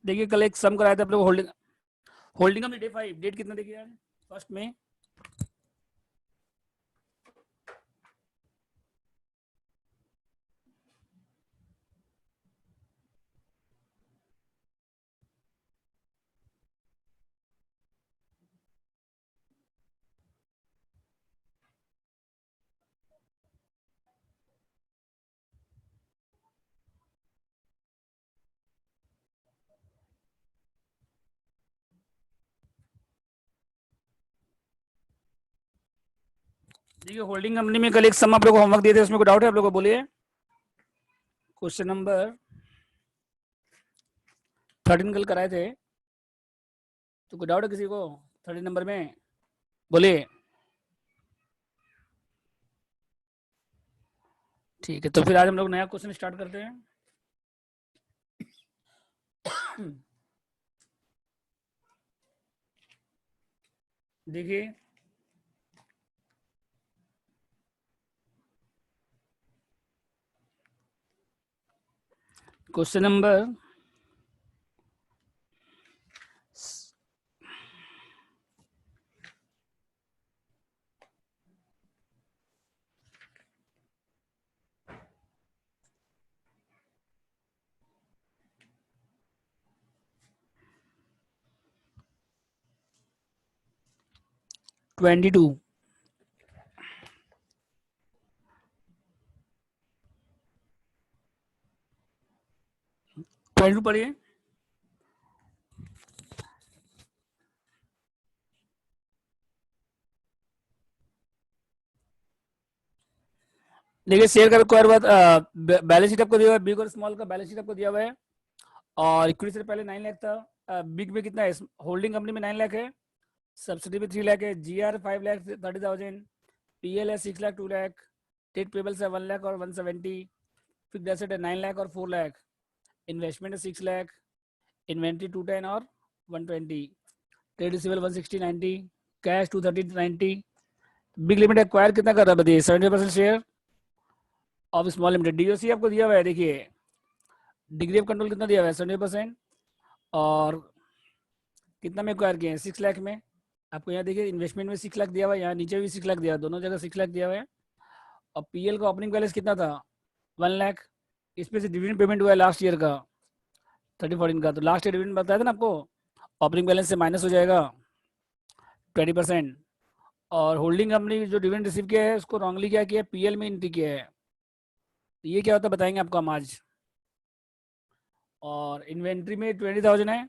देखिए कल एक सम कराया था आप लोग होल्डिंग होल्डिंग में डे 5 डेट कितना देखिए यार फर्स्ट में देखिए होल्डिंग कंपनी में कल एक सम आप लोग को होमवर्क दिए थे उसमें कोई डाउट है आप लोग को बोलिए क्वेश्चन नंबर 13 कल कराए थे तो कोई डाउट है किसी को 13 नंबर में बोलिए ठीक है तो फिर आज हम लोग नया क्वेश्चन स्टार्ट करते हैं देखिए क्वेश्चन नंबर 22 पढ़िए देखिए शेयर का रिक्वायर बात बैलेंस शीट आपको दिया हुआ है बिग और स्मॉल का बैलेंस शीट आपको दिया हुआ है और इक्विटी से पहले 9 लाख था बिग में कितना है होल्डिंग कंपनी में 9 लाख है सब्सिडी में 3 लाख है जीआर 5 लाख 30,000 पीएल है 6 लाख 2 लाख ट्रेड पेबल्स है 1 लाख और 170 फिक्स्ड एसेट है 9 लाख और 4 लाख इन्वेस्टमेंट है 6 लाख इन्वेंट्री 210 और 120 trade receivable 160 90 cash 230 90 big limit acquire कितना कर रहा है बताइए 70% share of small limited DOC आपको दिया हुआ है देखिए डिग्री ऑफ कंट्रोल कितना दिया हुआ है 70% और कितना में एक्वायर किए हैं 6 लाख में आपको यहाँ देखिए इन्वेस्टमेंट में 6 लाख दिया हुआ है यहाँ नीचे भी 6 लाख दिया हुआ है दोनों जगह 6 लाख दिया हुआ है और पीएल का ओपनिंग बैलेंस कितना था 1 लाख इसमें से डिविडेंड पेमेंट हुआ है लास्ट ईयर का 30-14 का तो लास्ट ईयर डिविडेंड बताया था ना आपको ओपनिंग बैलेंस से माइनस हो जाएगा 20% और होल्डिंग कंपनी जो डिविडेंड रिसीव किया है उसको रॉन्गली क्या किया पीएल में एंट्री किया है तो ये क्या होता है बताएंगे आपको हम आज और इन्वेंट्री में 20,000 है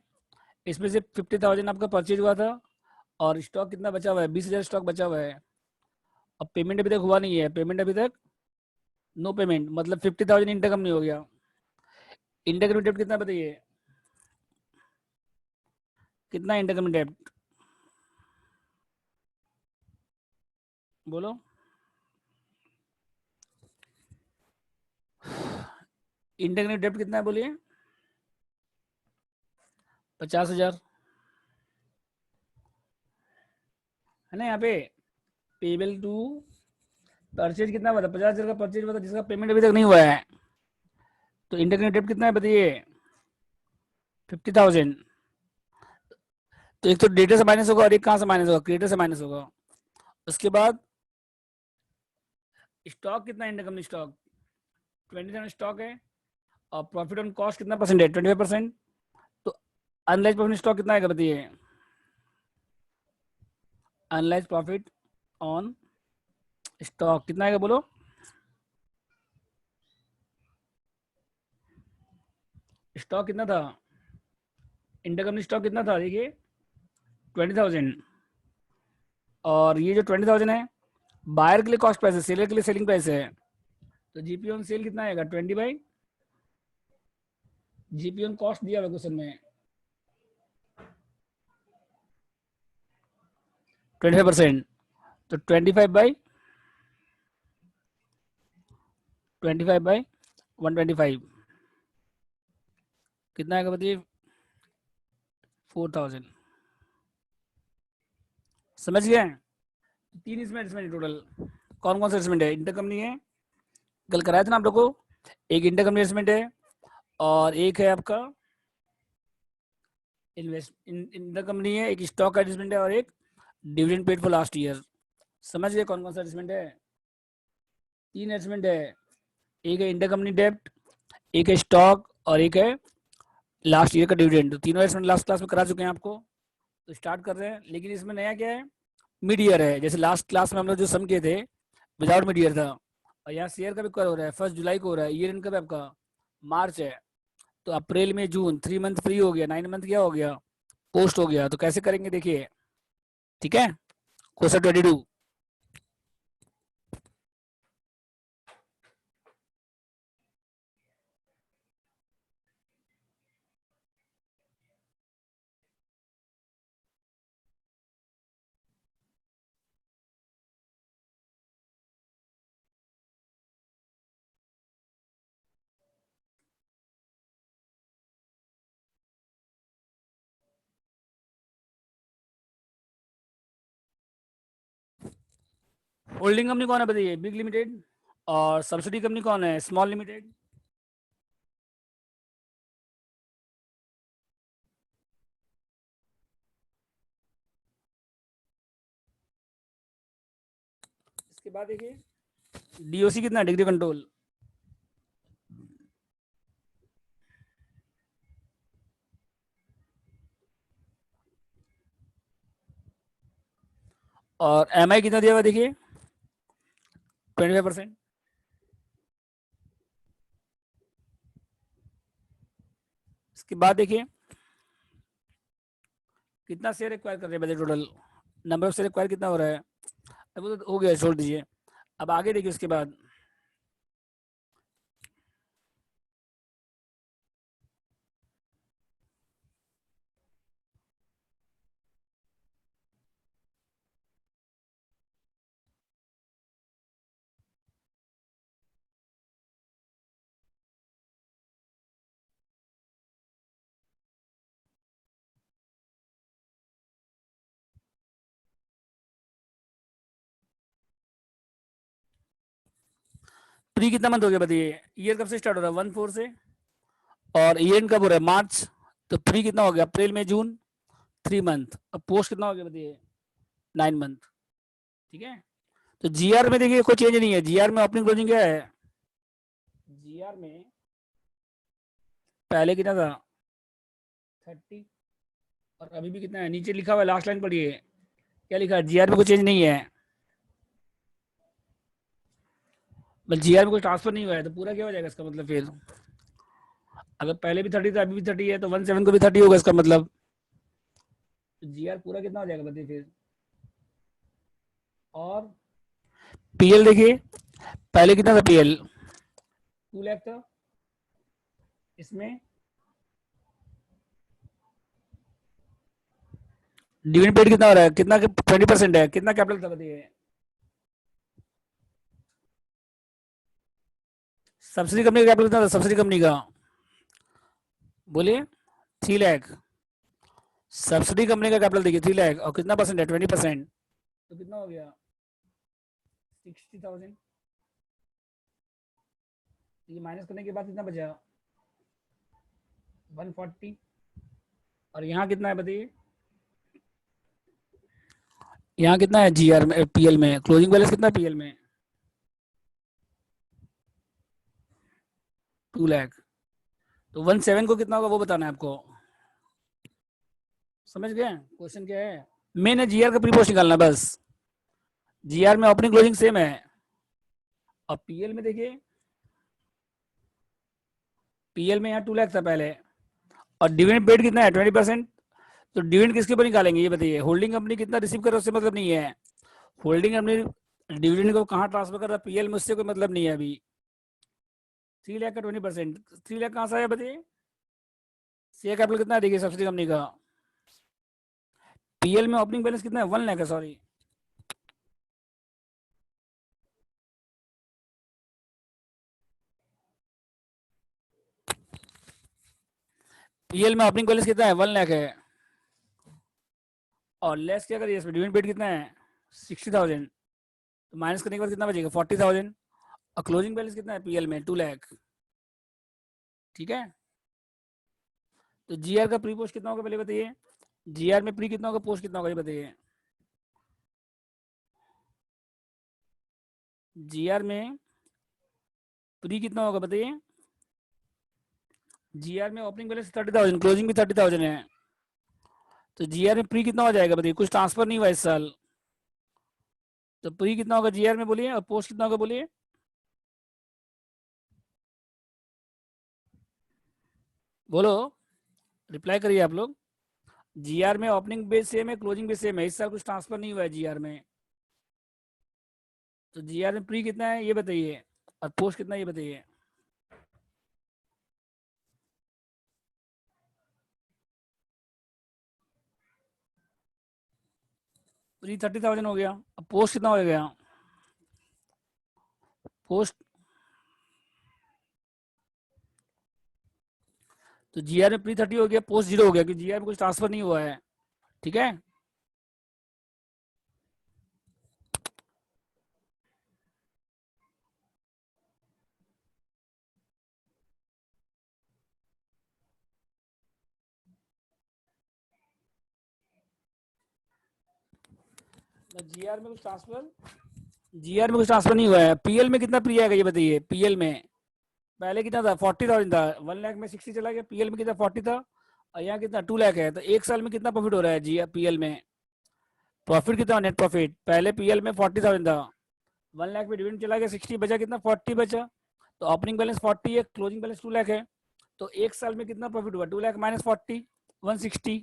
इसमें से 50,000 आपका परचेज हुआ था और स्टॉक कितना बचा हुआ है 20,000 स्टॉक बचा हुआ है अब पेमेंट अभी तक हुआ नहीं है पेमेंट अभी तक नो पेमेंट मतलब 50,000 इंटरकम नहीं हो गया इंटरकम डेप्ट कितना बताइए कितना इंटरकम डेप्ट बोलो इंटरकम डेप्ट कितना है बोलिए 50,000 है ना यहाँ पे पेबल टू परचेज कितना हुआ था 50,000 का परचेज हुआ था जिसका पेमेंट अभी तक नहीं हुआ है तो इंटरकम डेप्ट कितना है बताइए 50,000 तो एक तो डेटा से माइनस होगा और एक कहाँ से माइनस होगा क्रेडिटर से माइनस होगा उसके बाद स्टॉक कितना है इंटरकम स्टॉक 27 स्टॉक है और प्रॉफिट ऑन कॉस्ट कितना परसेंट है 25% तो अनलाइज प्रॉफिट स्टॉक कितना है बताइए अनलाइज प्रॉफिट ऑन स्टॉक कितना है बोलो स्टॉक कितना था इंटरकम स्टॉक कितना था देखिए 20,000 और ये जो 20,000 है बायर के लिए कॉस्ट प्राइस है सेलर के लिए सेलिंग प्राइस है तो जीपी ऑन सेल कितना आएगा 20 बाई जीपी ऑन कॉस्ट दिया हुआ क्वेश्चन में 25% तो 25 बाई 125 कितना आएगा बताइए 4,000 समझ गए 3 इसमें टोटल कौन कौन सा इन्वेस्टमेंट है इंटर कंपनी है कल कराया था ना आप लोग को एक इंटर कंपनी इन्वेस्टमेंट है और एक है आपका इन्वेस्ट इन द कंपनी है, एक स्टॉक एडजस्टमेंट है और एक dividend paid for last year. समझ गए कौन कौन सा एडजस्टमेंट है? 3 एडजस्टमेंट है, एक है इंटरकंपनी डेब्ट, एक है स्टॉक और एक है लास्ट ईयर का डिविडेंड। तो तीनों एडजस्टमेंट लास्ट क्लास में करा चुके हैं आपको, तो स्टार्ट कर रहे हैं। लेकिन इसमें नया क्या है, मिड ईयर है। जैसे लास्ट क्लास में हम लोग जो सम किए थे विदाउट मिड ईयर था, और यहाँ शेयर का भी कब हो रहा है, 1 जुलाई को हो रहा है। ईयर एंड कब है आपका, मार्च है। तो अप्रैल में जून 3 मंथ फ्री हो गया, 9 मंथ क्या हो गया, पोस्ट हो गया। तो कैसे करेंगे देखिए, ठीक है। क्वेश्चन 22, होल्डिंग कंपनी कौन है बताइए, बिग लिमिटेड। और सब्सिडी कंपनी कौन है, स्मॉल लिमिटेड। इसके बाद देखिए डीओसी कितना, डिग्री कंट्रोल। और एमआई कितना दिया हुआ देखिए, 25%। इसके बाद देखिए कितना शेयर एक्वायर कर रहे हैं, budget total number of share acquire कितना हो रहा है। अब वो तो हो गया, छोड़ दीजिए। अब आगे देखिए उसके बाद प्री कितना मंथ हो गया बताइए, ईयर कब से स्टार्ट हो रहा है, 1/4 से, और ईयर कब हो रहा है, मार्च। तो प्री कितना हो गया, अप्रैल में जून, 3 मंथ। अब पोस्ट कितना हो गया बताइए, 9 मंथ। ठीक है। तो जीआर में देखिए कोई चेंज नहीं है, जीआर में ओपनिंग क्लोजिंग क्या है, जीआर में पहले कितना था 30, और अभी भी कितना है, नीचे लिखा हुआ है, लास्ट लाइन पढ़िए क्या लिखा है, जीआर में कोई चेंज नहीं है। बस जीआर में कोई ट्रांसफर नहीं हुआ है, तो पूरा क्या हो जाएगा इसका मतलब, फिर अगर पहले भी 30 था अभी भी 30 है, तो 17 को भी 30 होगा इसका मतलब। तो जीआर पूरा कितना हो जाएगा बताइए फिर। और पीएल देखिए, पहले कितना था पीएल, 2 लाख था। इसमें डिविडेंड पेड कितना हो रहा है, कितना 20% है, कितना कैपिटल था बताइए। सब्सिडी कंपनी का कैपिटल कितना था, सब्सिडी कंपनी का बोलिए, 3 लाख। सब्सिडी कंपनी का कैपिटल देखिए 3 लाख, और कितना परसेंट है, 20%। तो कितना हो गया, 60,000। ये माइनस करने के बाद कितना बचा, 140। और यहाँ कितना है बताइए, यहाँ कितना है जीआर में, पीएल में क्लोजिंग बैलेंस कितना है पीएल में, 2 लाख। तो 17 को कितना होगा वो बताना है आपको। समझ गए क्वेश्चन क्या है, मेन है जीआर का प्री पोस्ट निकालना बस। जीआर में ओपनिंग क्लोजिंग सेम है, और पीएल में देखिए, पीएल में यहाँ 2 लाख था पहले, और डिविडेंड पेड कितना है, 20%। तो डिविडेंड किसके ऊपर निकालेंगे ये बताइए, होल्डिंग कंपनी कितना रिसीव कर रहा है उससे मतलब नहीं है। होल्डिंग कंपनी डिविडेंड को कहाँ ट्रांसफर कर रहा है, पीएल में, उससे कोई मतलब नहीं है अभी। 3 लाख का 20%, 3 लाख कहाँ से आया बताइए। शेयर कैपिटल कितना है देखिए सब्सिडी कंपनी का, पीएल में ओपनिंग बैलेंस कितना है, 1 लाख है, सॉरी। पीएल में ओपनिंग बैलेंस कितना है, 1 लाख है। और लेस क्या करिए इसमें, डिविडेंड पेड कितना है, 60,000। तो माइनस करने के बाद कितना बचेगा, 40,000। और क्लोजिंग बैलेंस कितना है पीएल में, 2 लाख। ठीक है। तो जीआर का प्री पोस्ट कितना होगा पहले बताइए, जीआर में प्री कितना होगा, पोस्ट कितना होगा ये बताइए। जीआर में प्री कितना होगा बताइए, जीआर में ओपनिंग बैलेंस 30,000, क्लोजिंग भी 30,000 है, तो जीआर में प्री कितना हो जाएगा बताइए, कुछ ट्रांसफर नहीं हुआ इस साल, तो प्री कितना होगा जीआर में बोलिए, और पोस्ट कितना होगा बोलिए। बोलो, रिप्लाई करिए आप लोग। जीआर में ओपनिंग बेस सेम है, क्लोजिंग बेस सेम है, इस साल कुछ ट्रांसफर नहीं हुआ है जीआर में, तो जीआर में प्री कितना है ये बताइए, और पोस्ट कितना है ये बताइए। प्री 30,000 हो गया, अब पोस्ट कितना हो गया, पोस्ट, तो जीआर में प्री 30 हो गया, पोस्ट 0 हो गया, क्योंकि जीआर में कुछ ट्रांसफर नहीं हुआ है, ठीक है। जीआर में कुछ ट्रांसफर, जीआर में कुछ ट्रांसफर नहीं हुआ है। पीएल में कितना प्री आएगा ये बताइए, पीएल में पहले कितना था, 40,000 था, 1 लाख में 60 चला गया, पीएल में कितना 40 था, और यहाँ कितना 2 लाख है, तो एक साल में कितना प्रॉफिट हो रहा है जी पीएल में, प्रॉफिट कितना, नेट प्रॉफिट, पहले पीएल में 40,000 था, 1 लाख में डिविडेंड चला गया, 60 बचा, कितना 40 बचा, तो ओपनिंग बैलेंस 40 है, क्लोजिंग बैलेंस 2 लाख है, तो एक साल में कितना प्रॉफिट हुआ, 2 लाख माइनस 40, 160,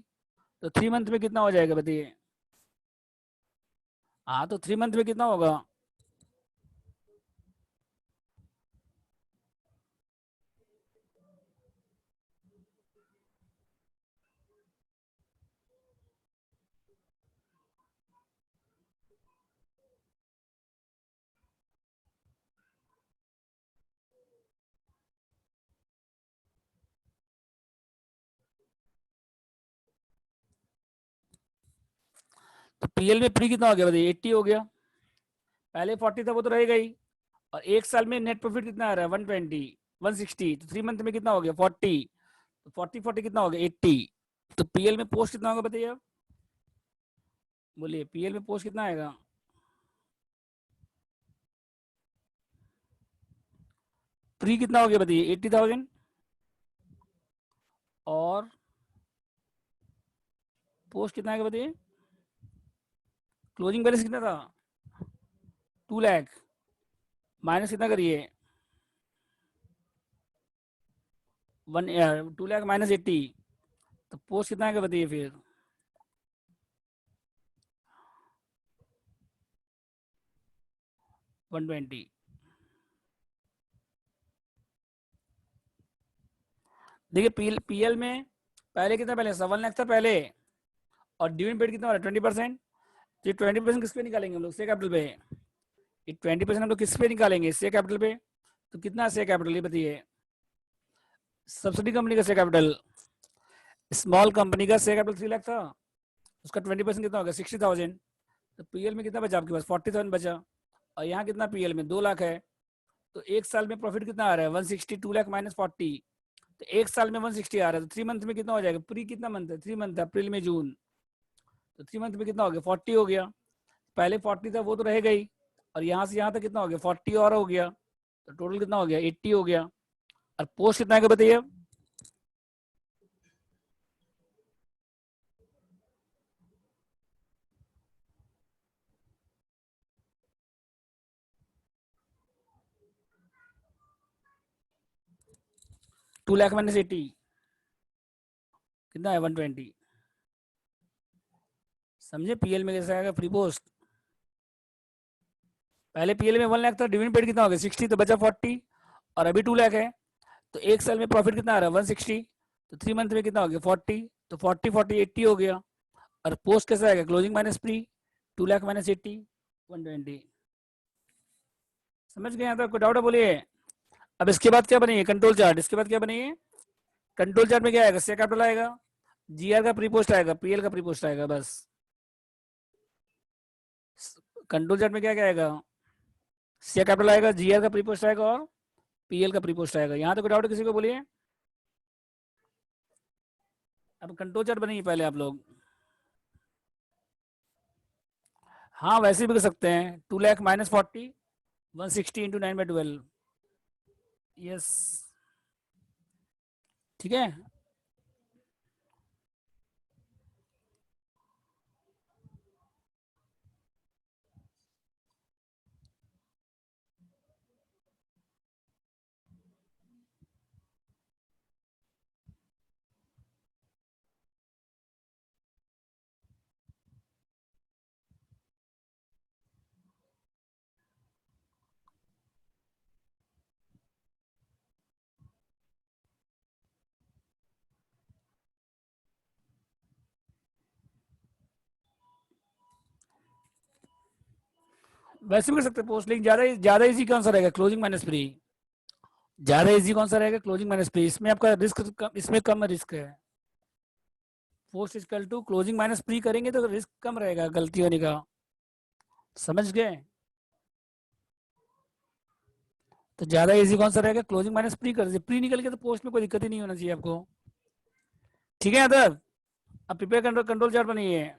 तो 3 मंथ में कितना हो जाएगा बताइए। हाँ, तो 3 मंथ में कितना होगा, तो पीएल में प्री कितना हो गया बताइए, 80 हो गया, पहले 40 था वो तो रहेगा ही, और एक साल में नेट प्रॉफिट कितना आ रहा है, 120, 160, तो 3 मंथ में कितना हो गया 40, तो 40 कितना हो गया 80, तो पीएल में पोस्ट कितना होगा बताइए आप, बोलिए पीएल में पोस्ट कितना आएगा, प्री कितना हो गया बताइए 80,000, और पोस्ट कितना आएगा बताइए, क्लोजिंग बैलेंस कितना था 2 लाख, माइनस कितना करिए 2 लाख माइनस 80, तो पोस्ट कितना आएगा बताइए फिर, वन ट्वेंटी। देखिए पीएल में पहले कितना, पहले 7 लाख था पहले, और डिविडेंड पेड कितना हो रहा है 20%, तो 20% किस पे निकालेंगे हम लोग, शेयर कैपिटल पे, ये 20% हम लोग किस पे निकालेंगे, शेयर कैपिटल पे, तो कितना शेयर कैपिटल ये बताइए, सब्सिडी कंपनी का शेयर कैपिटल, स्मॉल कंपनी का शेयर कैपिटल 3 लाख था, उसका 20% कितना हो गया 60,000, तो पीएल में कितना बचा आपके पास 40,000 बचा, और यहाँ कितना पीएल में 2 लाख है, तो एक साल में प्रॉफिट कितना आ रहा है 160, 2 लाख माइनस 40, तो एक साल में 160 आ रहा है, तो 3 मंथ में कितना हो जाएगा, प्री कितना मंथ है 3 मंथ है, अप्रैल में जून, तो 3 मंथ में कितना हो गया 40 हो गया, पहले 40 था वो तो रहेगा ही, और यहाँ से यहाँ तक कितना हो गया 40 और हो गया, तो टोटल कितना हो गया 80 हो गया, और पोस्ट कितना है बताइए, 2 लाख माइनस 80 कितना है 120, समझे पीएल में कैसे आएगा फ्री पोस्ट, पहले पीएल में 1 लाख था, डिविडेंड पेड कितना हो गया 60, तो बचा 40, और अभी 2 लाख है, तो एक साल में प्रॉफिट कितना आ रहा है 160, तो 3 मंथ में कितना हो गया 40, तो 40 40 80 हो गया, और पोस्ट कैसा आएगा closing minus pre, 2 lakh minus 80, 120, समझ गए यहाँ तक, कोई डाउट है बोलिए। अब इसके बाद क्या बनेगी कंट्रोल चार्ट, इसके बाद क्या बनेगी कंट्रोल चार्ट में क्या आएगा, शेयर कैपिटल आएगा, जीआर का प्री पोस्ट आएगा, पीएल का प्री पोस्ट आएगा, बस। कंट्रोल चार्ट में क्या क्या आएगा, शेयर कैपिटल आएगा, जीआर का प्री पोस्ट आएगा, और पीएल का प्री पोस्ट आएगा, यहाँ तक कोई डाउट किसी को बोलिए। अब कंट्रोल चार्ट बनाइए पहले आप लोग। हाँ वैसे भी कर सकते हैं, 2 लाख -40, 160 इंटू 9/12। यस। ठीक है। वैसे भी कर सकते हैं पोस्ट, लेकिन ज्यादा इजी कौन सा रहेगा, क्लोजिंग माइनस प्री। ज्यादा इजी कौन सा रहेगा, क्लोजिंग माइनस प्री। इसमें आपका रिस्क इसमें कम रिस्क है। Post equal to closing minus pre करेंगे तो रिस्क कम रहेगा गलती होने का। समझ गए। तो ज्यादा इजी कौन सा रहेगा, क्लोजिंग माइनस प्री कर दीजिए। प्री निकल के तो पोस्ट में कोई दिक्कत ही नहीं होना चाहिए आपको। ठीक है अदर। अब प्रिपेयर कंट्रोल चार्ट बनाइए।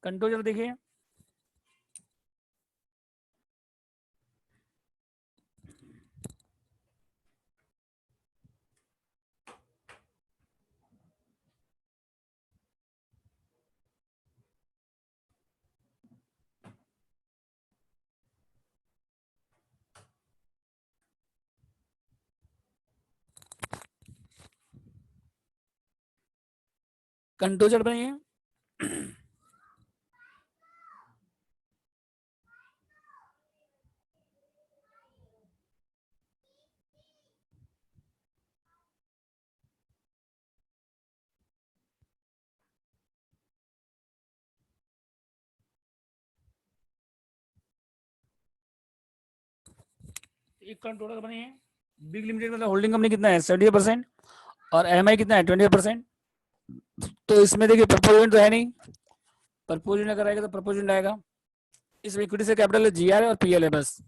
कंट्रोल चार्ट देखिए। कंट्रोल चार्ट बनाइए। एक कंट्रोलर बनाइए। बिग लिमिटेड मतलब होल्डिंग कंपनी कितना है, 70%। और एम कितना है, 20%। तो इसमें देखिए प्रपोजमेंट तो है नहीं। प्रपोजमेंट अगर आएगा तो प्रपोजमेंट आएगा। इसमें इक्विटी से कैपिटल है, जीआर है और पीएल है बस।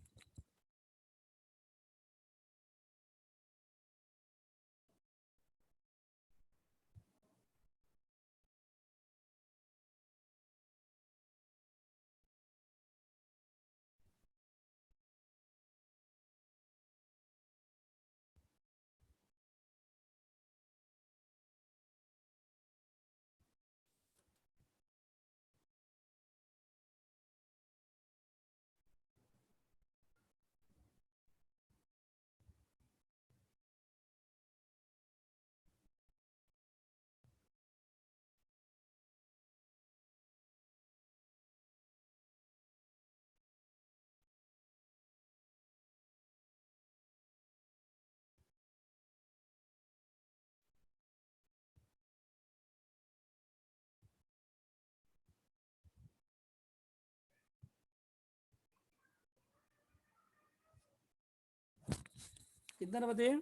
कितना बताइए।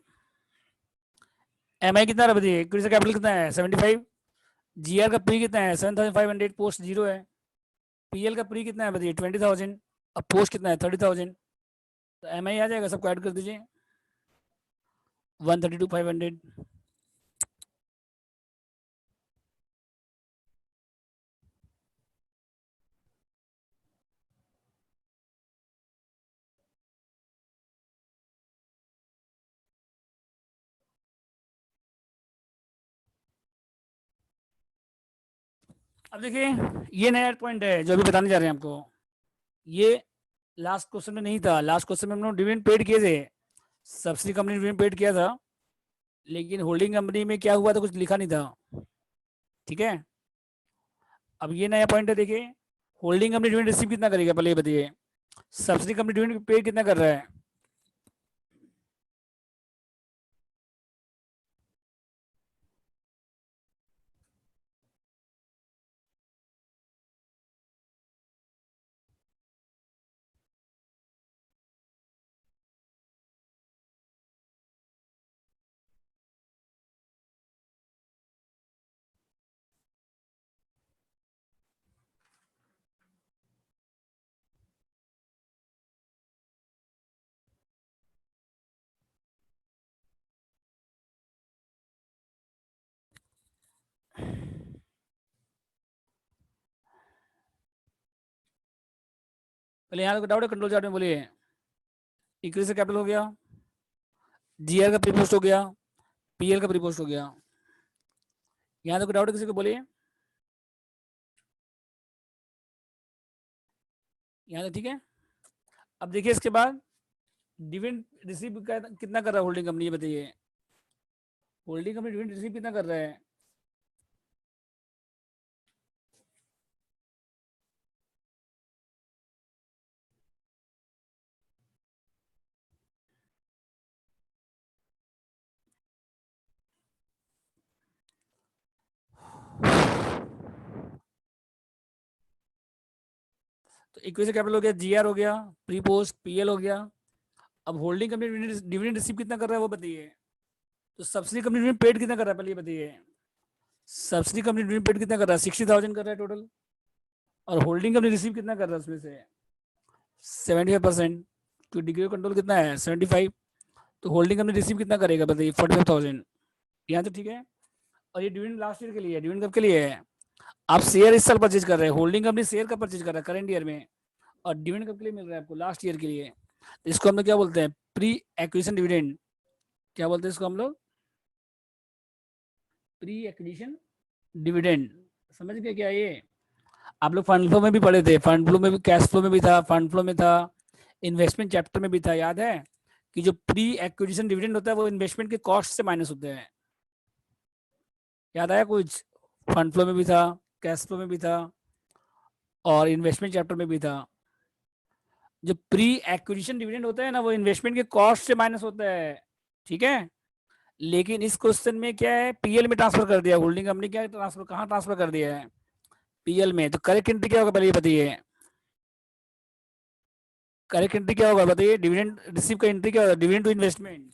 एम कितना बताइए, इक्विटी से कैपिटल कितना है, 75। जीआर का प्री कितना है, 7,500, पोस्ट जीरो है। पीएल का प्री कितना है बताइए, 20,000। अब पोस्ट कितना है, 30,000। तो एम आ जाएगा, सबको ऐड कर दीजिए। 132,500। अब देखिए, ये नया पॉइंट है जो अभी बताने जा रहे हैं आपको। ये लास्ट क्वेश्चन में नहीं था। लास्ट क्वेश्चन में हम लोग डिविडेंड पेड किए थे। सब्सिडी कंपनी ने डिविडेंड पेड किया था, लेकिन होल्डिंग कंपनी में क्या हुआ था कुछ लिखा नहीं था। ठीक है। अब ये नया पॉइंट है देखिए। होल्डिंग कंपनी डिविडेंड रिसीव कितना करेगा पहले ये बताइए। सब्सिडी कंपनी डिविडेंड पे कितना कर रहा है। पहले यहाँ डाउट है कंट्रोल चार्ट में, बोलिए। इक्विटी से कैपिटल हो गया, जीआर का प्रीपोस्ट हो गया, पीएल का प्रीपोस्ट हो गया। यहाँ तक डाउट है किसी को, बोलिए। यहाँ तक ठीक है। अब देखिए इसके बाद डिविडेंड रिसीव कितना कर रहा है होल्डिंग कंपनी, ये बताइए। होल्डिंग कंपनी डिविडेंड रिसीव कितना कर रहा है? तो इक्विटी कैपिटल हो गया, जीआर हो गया, प्री पोस्ट पीएल हो गया। अब होल्डिंग कंपनी डिविडेंड रिसीव कितना कर रहा है वो बताइए। तो सब्सिडी कंपनी डिविडेंड पेड कितना कर रहा है पहले ये बताइए। सब्सिडी कंपनी डिविडेंड पेड कितना कर रहा है? 60,000 कर रहा है टोटल। और होल्डिंग कंपनी रिसीव कितना कर रहा है उसमें से? 75%। तो डिग्री ऑफ कंट्रोल कितना है? 75। तो होल्डिंग कंपनी रिसीव कितना करेगा बताइए? 45,000। यहाँ तो ठीक है। और ये डिविडेंड लास्ट ईयर के लिए है। डिविडेंड कब के लिए है? आप शेयर इस साल परचेज कर रहे हैं, होल्डिंग कंपनी शेयर का परचेज कर रहा है करंट ईयर में, और डिविडेंड कब के लिए मिल रहा है आपको? लास्ट ईयर के लिए। तो इसको हम लोग क्या बोलते हैं? Pre acquisition dividend. क्या बोलते हैं इसको हम लोग? Pre acquisition dividend. समझ गए क्या ये? आप लोग फंड फ्लो में भी पढ़े थे, फंड फ्लो में भी, कैश फ्लो में भी था, फंड फ्लो में था, इन्वेस्टमेंट चैप्टर में भी था, याद है? कि जो प्री एक्विजिशन डिविडेंड होता है वो इन्वेस्टमेंट के कॉस्ट से माइनस होते हैं। याद आया कुछ? फंड फ्लो में भी था, कैश फ्लो में भी था, और इन्वेस्टमेंट चैप्टर में भी था। जो प्री एक्विजिशन डिविडेंड होता है ना, वो इन्वेस्टमेंट के कॉस्ट से माइनस होता है, ठीक है। लेकिन इस क्वेश्चन में क्या है? पीएल में ट्रांसफर कर दिया होल्डिंग कंपनी। क्या ट्रांसफर, कहाँ ट्रांसफर कर दिया है? पीएल में। तो करेक्ट एंट्री क्या होगा पहले ये बताइए। करेक्ट एंट्री क्या होगा बताइए? डिविडेंड रिसीव का एंट्री क्या होगा? Dividend to investment.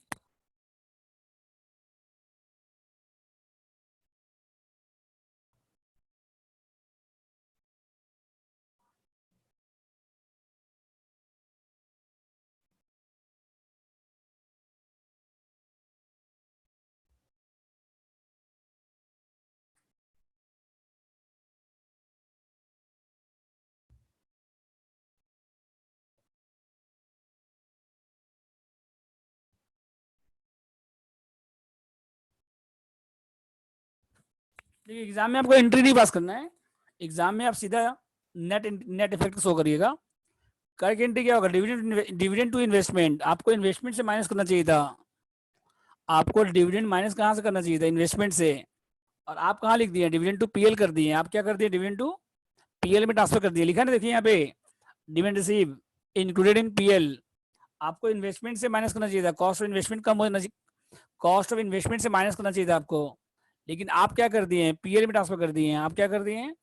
देखिए एग्जाम में आपको एंट्री नहीं पास करना है, एग्जाम में आप सीधा नेट इफेक्ट शो करिएगा। करेक्ट एंट्री क्या होगा? Dividend to investment. आपको इन्वेस्टमेंट से माइनस करना चाहिए था। आपको डिविडेंड माइनस कहाँ से करना चाहिए था? इन्वेस्टमेंट से। और आप कहाँ लिख दिए? डिविडेंड टू पीएल कर दिए। आप क्या कर दिए? डिविडेंड टू पीएल में ट्रांसफर कर दिया। लिखा ना, देखिए यहाँ पे, dividend receive included in PL. आपको इन्वेस्टमेंट से माइनस करना चाहिए था, कॉस्ट ऑफ इन्वेस्टमेंट कम होना चाहिए, कॉस्ट ऑफ इन्वेस्टमेंट से माइनस करना चाहिए था आपको। लेकिन आप क्या कर दिए हैं? पीएल में ट्रांसफर कर दिए हैं। आप क्या कर दिए हैं?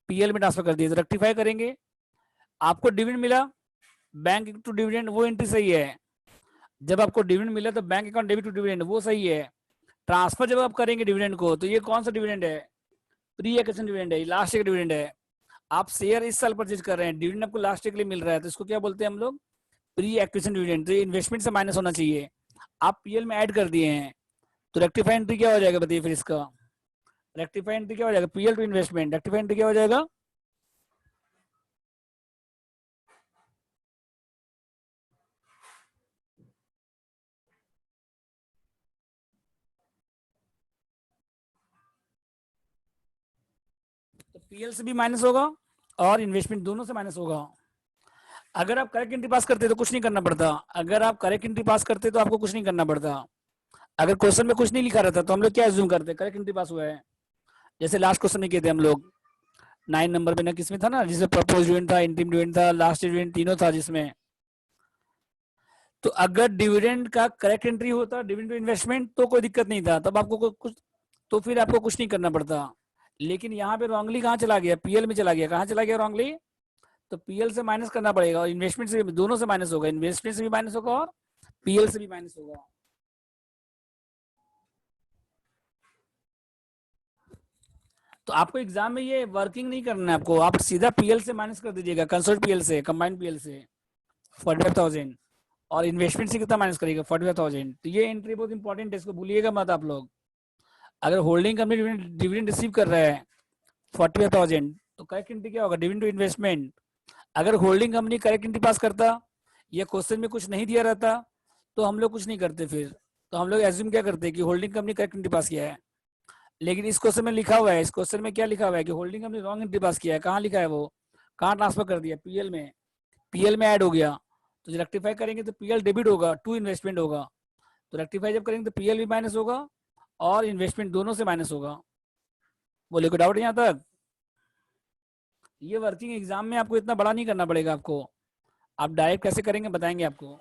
पीएल में ट्रांसफर कर दिए। तो रेक्टिफाई करेंगे। आपको डिविडेंड मिला, बैंक टू डिविडेंड, वो एंट्री सही है। जब आपको डिविडेंड मिला तो bank account debit to dividend, वो सही है। ट्रांसफर जब आप करेंगे डिविडेंड को, तो ये कौन सा डिविडेंड है? प्री एक्विजिशन डिविडेंड है, लास्ट ईयर डिविडेंड है। आप शेयर इस साल परचेज कर रहे हैं, डिविडेंड आपको लास्ट ईयर के लिए मिल रहा है, तो इसको क्या बोलते हैं हम लोग? Pre acquisition dividend. तो ये इन्वेस्टमेंट से माइनस होना चाहिए। आप पीएल में ऐड कर दिए हैं, तो रेक्टिफाई एंट्री क्या हो जाएगा बताइए फिर इसका? रेक्टिफाई एंट्री क्या हो जाएगा? PL to investment. Rectify entry क्या हो जाएगा? तो पीएल से भी माइनस होगा और इन्वेस्टमेंट दोनों से माइनस होगा। अगर आप करेक्ट एंट्री पास करते तो कुछ नहीं करना पड़ता। अगर आप करेक्ट एंट्री पास करते तो आपको कुछ नहीं करना पड़ता। अगर क्वेश्चन में कुछ नहीं लिखा रहता तो हम लोग क्या एज्यूम करते? करेक्ट एंट्री पास हुआ है। जैसे लास्ट क्वेश्चन में किए थे हम लोग 9 नंबर पे ना, किसमें था ना, जिसमें प्रपोज डिविडेंड था, इंटीम डिविडेंड था, लास्ट डिविडेंड, तीनों था जिसमें। तो अगर डिविडेंड का करेक्ट एंट्री होता, डिविडेंड टू इन्वेस्टमेंट, तो कोई दिक्कत नहीं था, तब आपको कुछ, तो फिर आपको कुछ नहीं करना पड़ता। लेकिन यहाँ पे रॉन्गली कहाँ चला गया? पीएल में चला गया। कहाँ चला गया रॉन्गली? तो पीएल से माइनस करना पड़ेगा, और इन्वेस्टमेंट से भी, दोनों से माइनस होगा, इन्वेस्टमेंट से भी माइनस होगा और पीएल से भी माइनस होगा। तो आपको एग्जाम में ये वर्किंग नहीं करना है, आपको आप सीधा पीएल से माइनस कर दीजिएगा, कंसोल्ड पीएल से, कंबाइंड पीएल से 45,000, और इन्वेस्टमेंट से कितना माइनस करेगा? 45,000। तो ये एंट्री बहुत इंपॉर्टेंट है, इसको भूलिएगा मत आप लोग। अगर होल्डिंग कंपनी डिविडेंड रिसीव कर रहा है 45,000, तो करेक्ट एंट्री क्या होगा? Dividend to investment. अगर holding company correct entry pass करता या क्वेश्चन में कुछ नहीं दिया रहता तो हम लोग कुछ नहीं करते, फिर तो हम लोग एज्यूम क्या करते हैं कि होल्डिंग कंपनी करेक्ट एंट्री पास किया है। लेकिन इस क्वेश्चन में लिखा हुआ है, इस क्वेश्चन में क्या लिखा हुआ है कि होल्डिंग कंपनी रॉन्ग एंट्री पास किया है। कहाँ लिखा है वो, कहाँ ट्रांसफर कर दिया, पीएल में, पीएल में ऐड हो गया। तो जब रेक्टिफाई करेंगे तो पीएल डेबिट होगा, टू इन्वेस्टमेंट होगा। तो रेक्टिफाई जब करेंगे तो पीएल भी माइनस होगा और इन्वेस्टमेंट दोनों से माइनस होगा। बोले कोई डाउट यहाँ तक? ये वर्किंग एग्जाम में आपको इतना बड़ा नहीं करना पड़ेगा आपको, आप डायरेक्ट कैसे करेंगे बताएंगे आपको,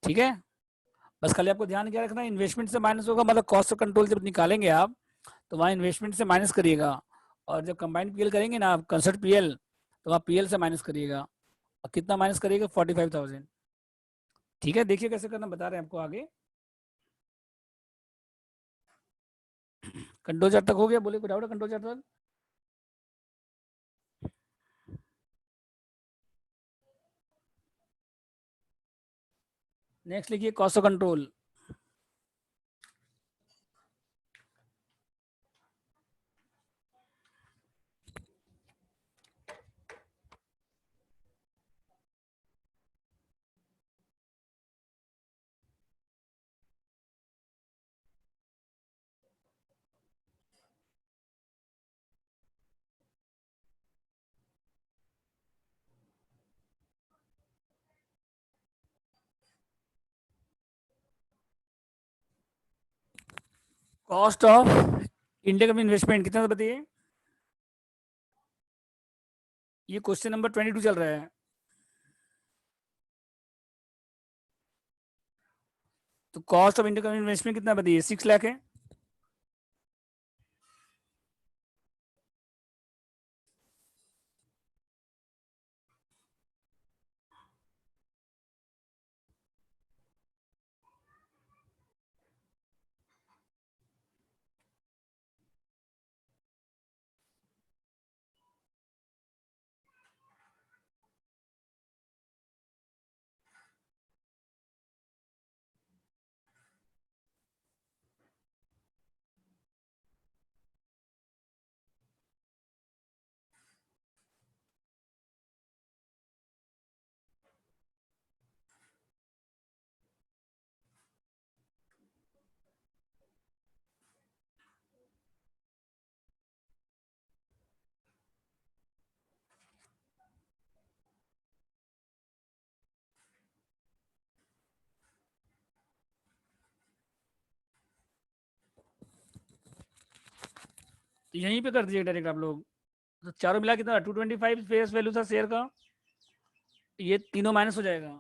ठीक है। बस खाली आपको ध्यान क्या रखना है, इन्वेस्टमेंट से माइनस होगा, मतलब कॉस्ट ऑफ कंट्रोल जब निकालेंगे आप तो वहाँ इन्वेस्टमेंट से माइनस करिएगा। और जब कंबाइंड पीएल करेंगे ना आप, कंसर्ट पीएल, तो वहाँ पीएल से माइनस करिएगा। और कितना माइनस करिएगा, 45,000। ठीक है, देखिए कैसे करना, बता रहे हैं आपको आगे। कंट्रोल चार्ट तक हो गया? बोले कोई डाउट है कंट्रोल चार्ट तक? नेक्स्ट लिखिए cost of control. Cost of India का इन्वेस्टमेंट कितना था बताइए? ये क्वेश्चन नंबर 22 चल रहा है। तो कॉस्ट ऑफ इंडिया का इन्वेस्टमेंट कितना बताइए? 6 लाख है। तो यहीं पे कर दीजिए डायरेक्ट आप लोग। तो चारों मिला कितना, 225 फेस वैल्यू था शेयर का, ये तीनों माइनस हो जाएगा।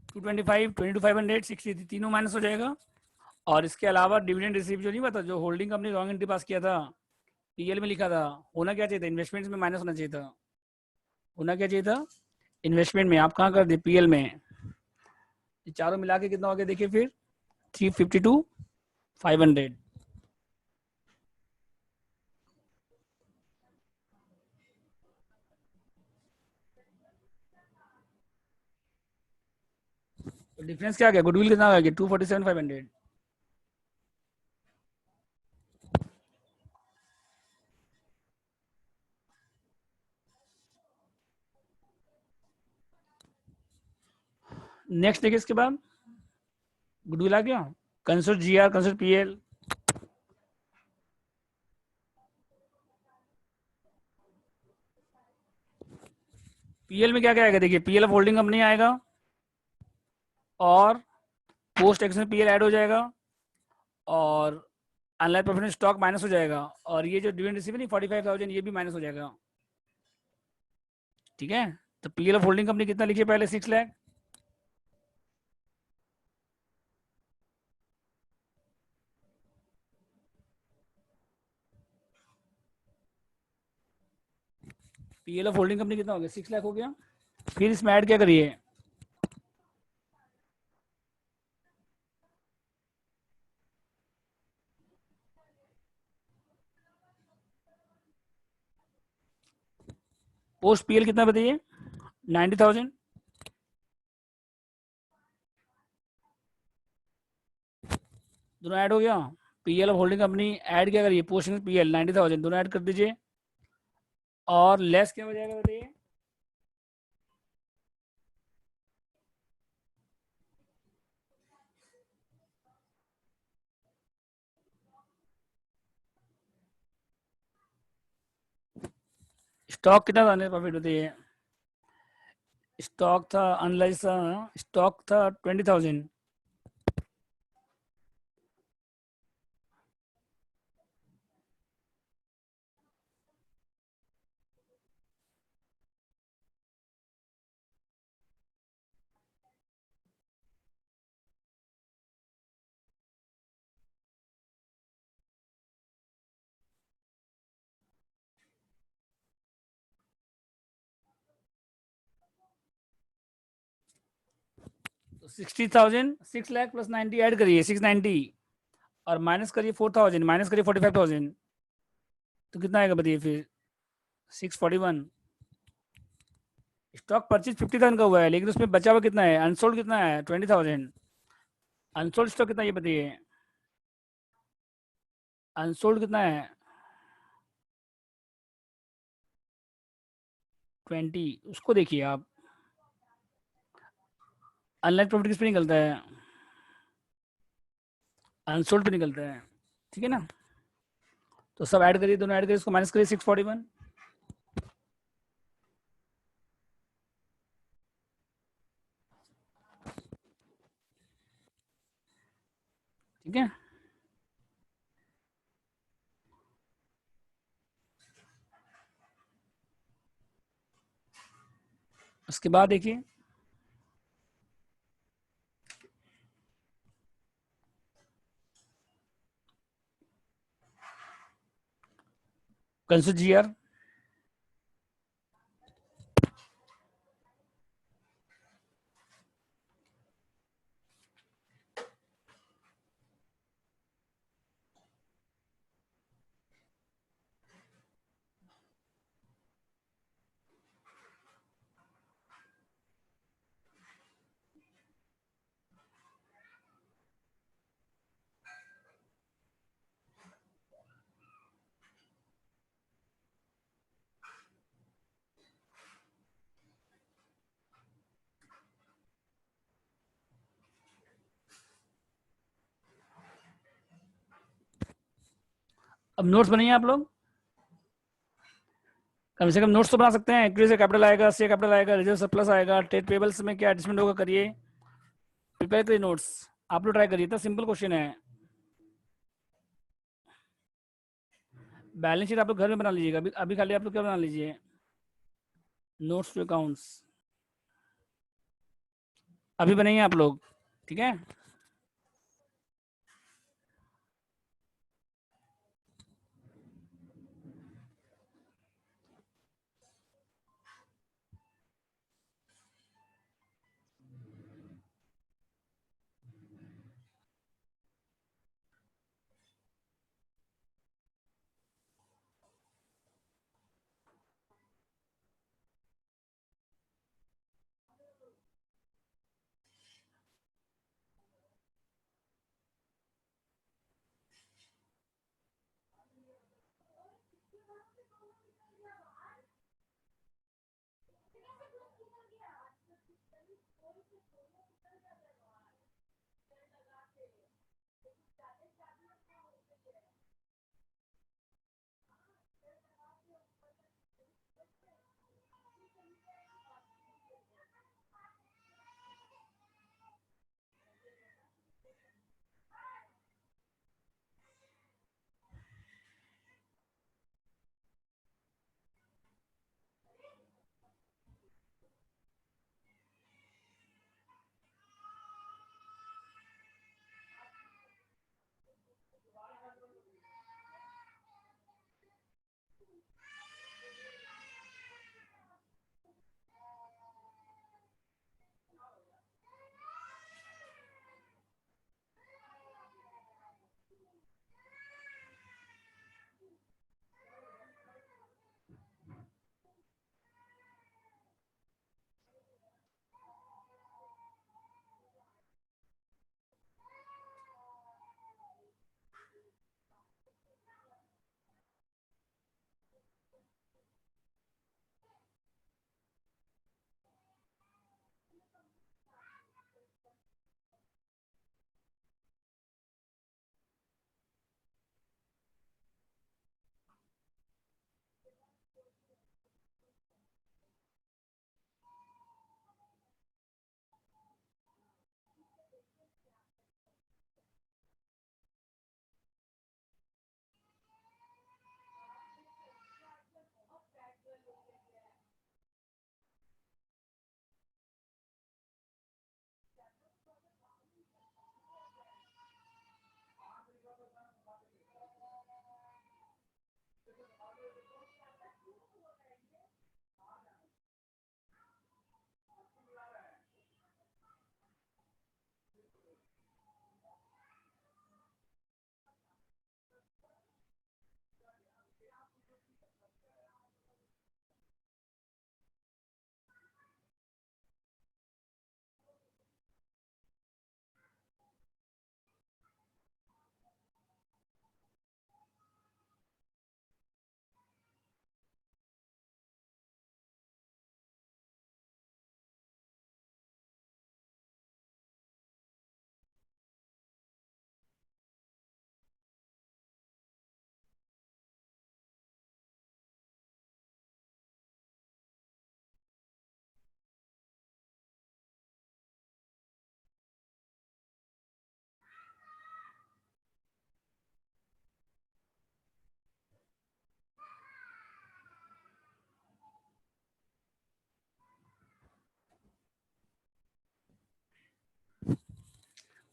225, 22,500, 60 तीनों माइनस हो जाएगा। और इसके अलावा डिविडेंड रिसीव जो नहीं हुआ था, जो होल्डिंग कंपनी रॉन्ग एंट्री पास किया था, पीएल में लिखा था, होना क्या चाहिए था, इन्वेस्टमेंट में माइनस होना चाहिए था। होना क्या चाहिए था, इन्वेस्टमेंट में। आप कहाँ कर दिए, पीएल में। ये चारों मिला के कितना हो गया देखिए फिर, 352,500। तो डिफरेंस क्या आ गया, गुडविल कितना आ गया, 247,500। नेक्स्ट देखिए इसके बाद, गुडविल आ गया, कंसर्ट जीआर, कंसर्ट पीएल। पीएल में क्या क्या आएगा देखिए, पीएल होल्डिंग कंपनी आएगा और पोस्ट एक्शन पीएल ऐड हो जाएगा और अनलाइन प्रेफरेंस स्टॉक माइनस हो जाएगा और ये जो डिविडेंड रिसीव नहीं 45,000 ये भी माइनस हो जाएगा। ठीक है, तो पीएल ऑफ होल्डिंग कंपनी कितना लिखिए पहले, 6 lakh. PL of holding company कितना हो गया, 6 लाख हो गया। फिर इसमें ऐड क्या करिए, पोस्ट पीएल कितना बताइए, 90,000। दोनों ऐड हो गया। PL of holding company add क्या करिए, पोर्शन पीएल 90,000 दोनों ऐड कर दीजिए। और लेस क्या हो जाएगा बताइए? स्टॉक कितना था प्रॉफिट बताइए? स्टॉक था अनलाइज था, स्टॉक था 20,000। तो 60,000, 6 लाख प्लस 90 ऐड करिए 690, और माइनस करिए 4,000, माइनस करिए 45,000, तो कितना आएगा बताइए फिर? 641। स्टॉक परचेज 50,000 का हुआ है, लेकिन उसमें बचा हुआ कितना है, अनसोल्ड कितना है? 20,000। अनसोल्ड स्टॉक कितना ये बताइए? अनसोल्ड कितना है? 20। उसको देखिए आप, अनलाइन प्रॉफिट किस पे निकलता है? अनसोल्ड पे निकलता है। ठीक है ना? तो सब ऐड करिए, दोनों ऐड करिए, इसको माइनस करिए 641। ठीक है। उसके बाद देखिए, कंसू जीआर, अब नोट्स बनाइए आप लोग, कम से कम नोट्स तो बना सकते हैं। इक्विटी से कैपिटल आएगा, से कैपिटल आएगा, रिजर्व सरप्लस आएगा, ट्रेड पेबल्स में क्या एडजस्टमेंट होगा करिए, प्रिपेयर करिए नोट्स। आप लोग ट्राई करिए, इतना सिंपल क्वेश्चन है। बैलेंस शीट आप लोग घर में बना लीजिएगा, अभी अभी खाली आप लोग क्या बना लीजिए, नोट्स टू अकाउंट्स अभी बनाइए आप लोग। ठीक है।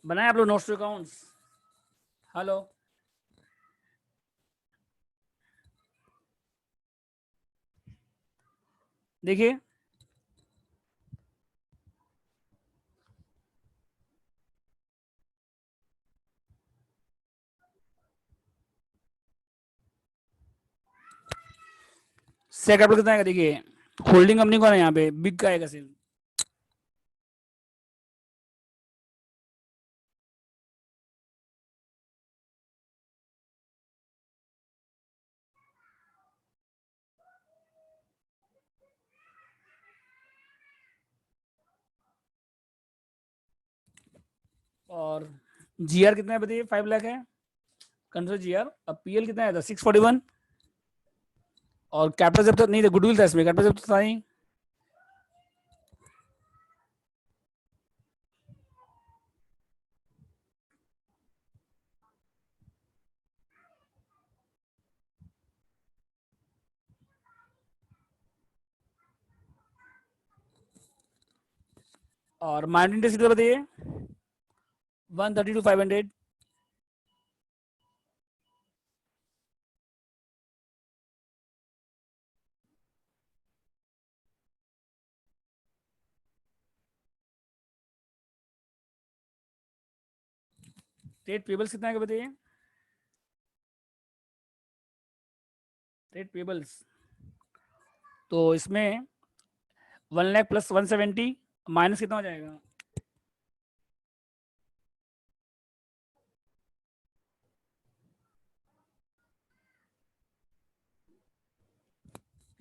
बनाए आप लोग नोट्स टू अकाउंट्स? हेलो, देखिए शेयर कैपिटल कितना आएगा, देखिए होल्डिंग कंपनी कौन है यहाँ पे, बिग का आएगा सिर्फ। और जीआर कितना है बताइए, 5 लाख है कंट्रोल जीआर। अब पीएल कितना है था, 641। और कैपिटल जब तक नहीं था, गुडविल था इसमें, कैपिटल जब तक था नहीं। और माइनर इंटरेस्ट कितना बताइए, 130 to 500। ट्रेड पेबल्स कितना है बताइए, ट्रेड पेबल्स तो इसमें 1 लाख प्लस 170 माइनस कितना हो जाएगा,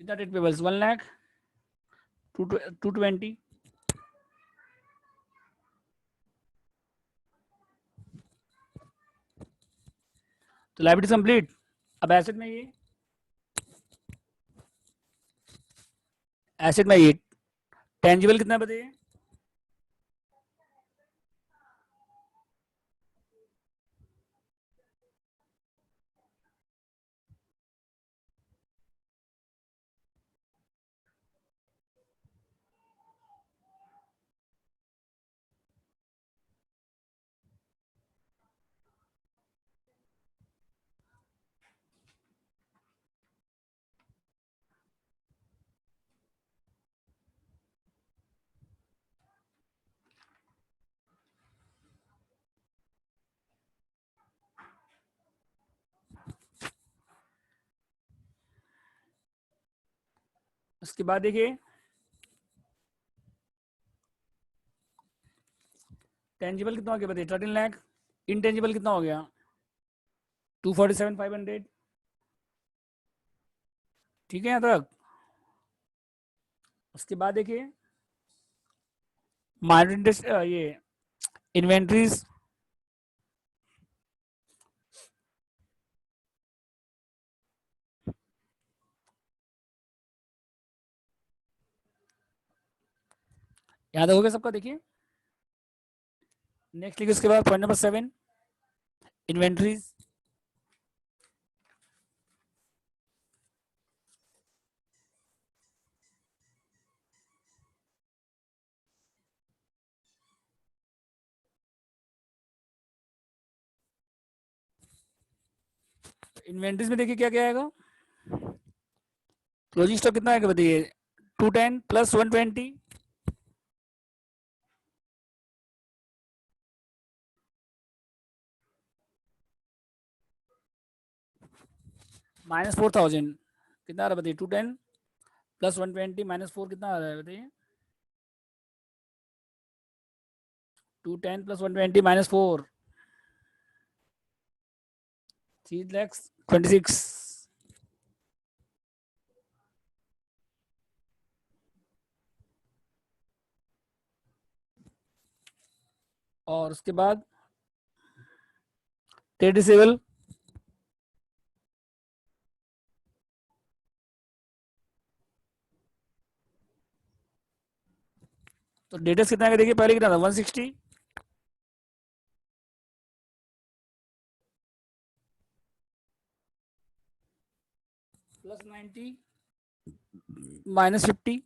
कितना ट्रेड पेबल्स, 1 लाख 220। तो लाइबिलिटी कंप्लीट। अब एसेट में ये टेंजिबल कितना है बताइए, उसके बाद देखिए टेंजिबल कितना हो गया बताइए, 13 लाख। इनटेंजिबल कितना हो गया, 247,500। ठीक है यहाँ तक। उसके बाद देखिए माइनर इंटरेस्ट, ये इन्वेंट्रीज, याद हो गया सबका। देखिए नेक्स्ट लिखिए उसके बाद पॉइंट नंबर 7, इन्वेंट्रीज। इन्वेंट्रीज में देखिए क्या क्या आएगा, क्लोजिंग स्टॉक कितना आएगा बताइए, 210 प्लस 120 माइनस 4,000। कितना आ रहा है बताइए, 210 प्लस 120 माइनस 4 कितना आ रहा है बताइए, 210 प्लस 120 माइनस 4, 3,26,000। और उसके बाद ट्रेड रिसेबल, तो डेटर्स कितना आएगा देखिए, पहले कितना था 160 प्लस 90 माइनस 50,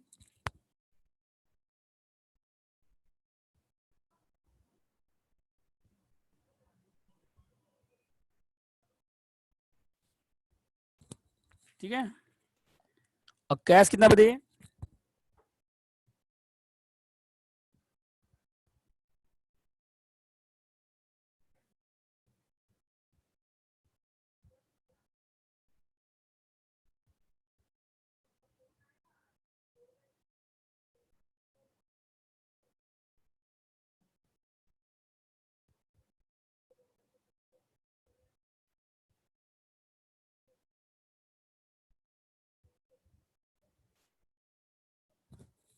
ठीक है। और कैश कितना बताइए?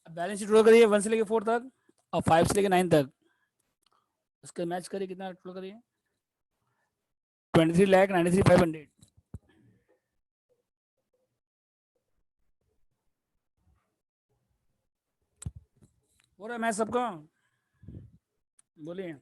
बैलेंस शीट ड्रॉ करिए 1 से लेके 4 तक और 5 से लेके 9 तक, उसके मैच करिए, कितना ड्रॉ करिए? 23,93,500। हो रहा है मैच सबका? बोलिए।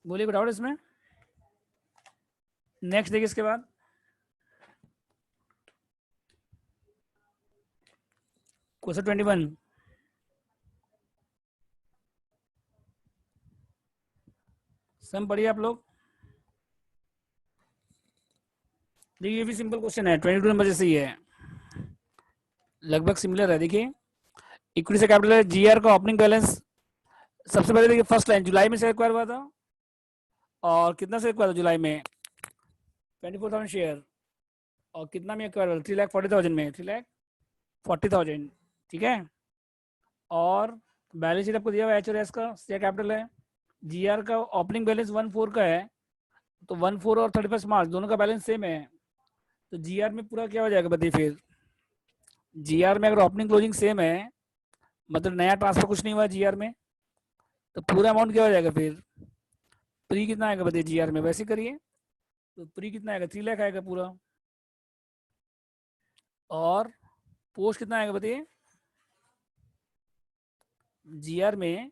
बोलिए, कोई डाउट इसमें? नेक्स्ट देखिए इसके बाद क्वेश्चन 21। सम पढ़िए आप लोग। देखिए ये भी सिंपल क्वेश्चन है, 22 नंबर जैसे ही है, लगभग सिमिलर है। देखिए इक्विटी से कैपिटल है, जीआर का ओपनिंग बैलेंस। सबसे पहले देखिए फर्स्ट लाइन जुलाई में से एक्वायर हुआ था, और कितना से एक्वायर था जुलाई में? 24,000 शेयर। और कितना में एक्वायर हुआ? 3,40,000 में, 3,40,000। ठीक है। और बैलेंस शीट आपको दिया हुआ है, एच और एस का शेयर कैपिटल है। जीआर का ओपनिंग बैलेंस 1,4 का है, तो 1,4 और 31 मार्च दोनों का बैलेंस सेम है, तो जीआर में पूरा क्या हो जाएगा बताइए फिर? जीआर में अगर ओपनिंग क्लोजिंग सेम है, मतलब नया ट्रांसफर कुछ नहीं हुआ जीआर में, तो पूरा अमाउंट क्या हो जाएगा फिर? प्री कितना आएगा बताइए जीआर में? वैसे करिए, तो प्री कितना आएगा? 3 लाख आएगा पूरा। और पोस्ट कितना आएगा बताइए? जीआर में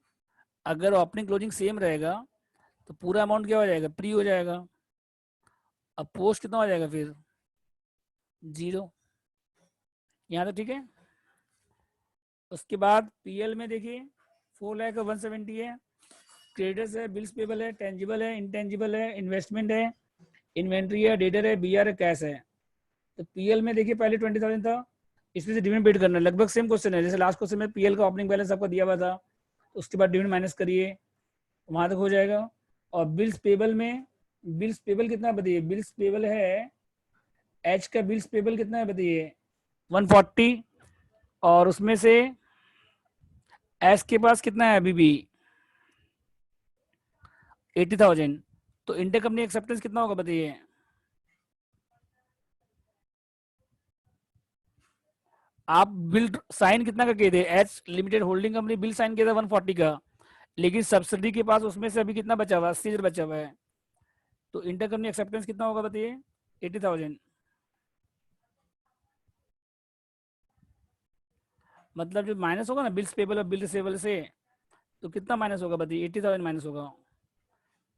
अगर ओपनिंग क्लोजिंग सेम रहेगा, तो पूरा अमाउंट क्या हो जाएगा? प्री हो जाएगा। अब पोस्ट कितना हो जाएगा फिर? 0। यहाँ तो ठीक है। उसके बाद पीएल में देखिए 4,01,70 है, क्रेडिटर्स है, बिल्स पेबल है, टेंजिबल है, इंटेंजिबल है, इन्वेस्टमेंट है, इन्वेंट्री है, डेटर है, बीआर है, कैश है। तो पीएल में देखिए पहले 20,000 था, इसमें से डिविडेंड पेड करना है। लगभग सेम क्वेश्चन है जैसे लास्ट क्वेश्चन में पीएल का ओपनिंग बैलेंस आपको दिया हुआ था, उसके बाद डिविडेंड माइनस करिए, वहां तक हो जाएगा। और बिल्स पेबल में, बिल्स पेबल कितना बताइए? बिल्स पेबल है, एच का बिल्स पेबल कितना है बताइए? 140। और उसमें से एस के पास कितना है अभी भी? 80,000। तो इंटर कंपनी एक्सेप्टेंस कितना होगा बताइए? आप बिल साइन कितना का किए थे? H limited holding company bill sign किया था 140 का, लेकिन सब्सिडी के पास उसमें से अभी कितना बचा हुआ है? 80,000 बचा हुआ है। तो इंटर कंपनी एक्सेप्टेंस कितना होगा बताइए? 80,000। मतलब जो माइनस होगा ना बिल्स पेबल और बिल रिसेबल से, तो कितना माइनस होगा बताइए? 80,000 माइनस होगा।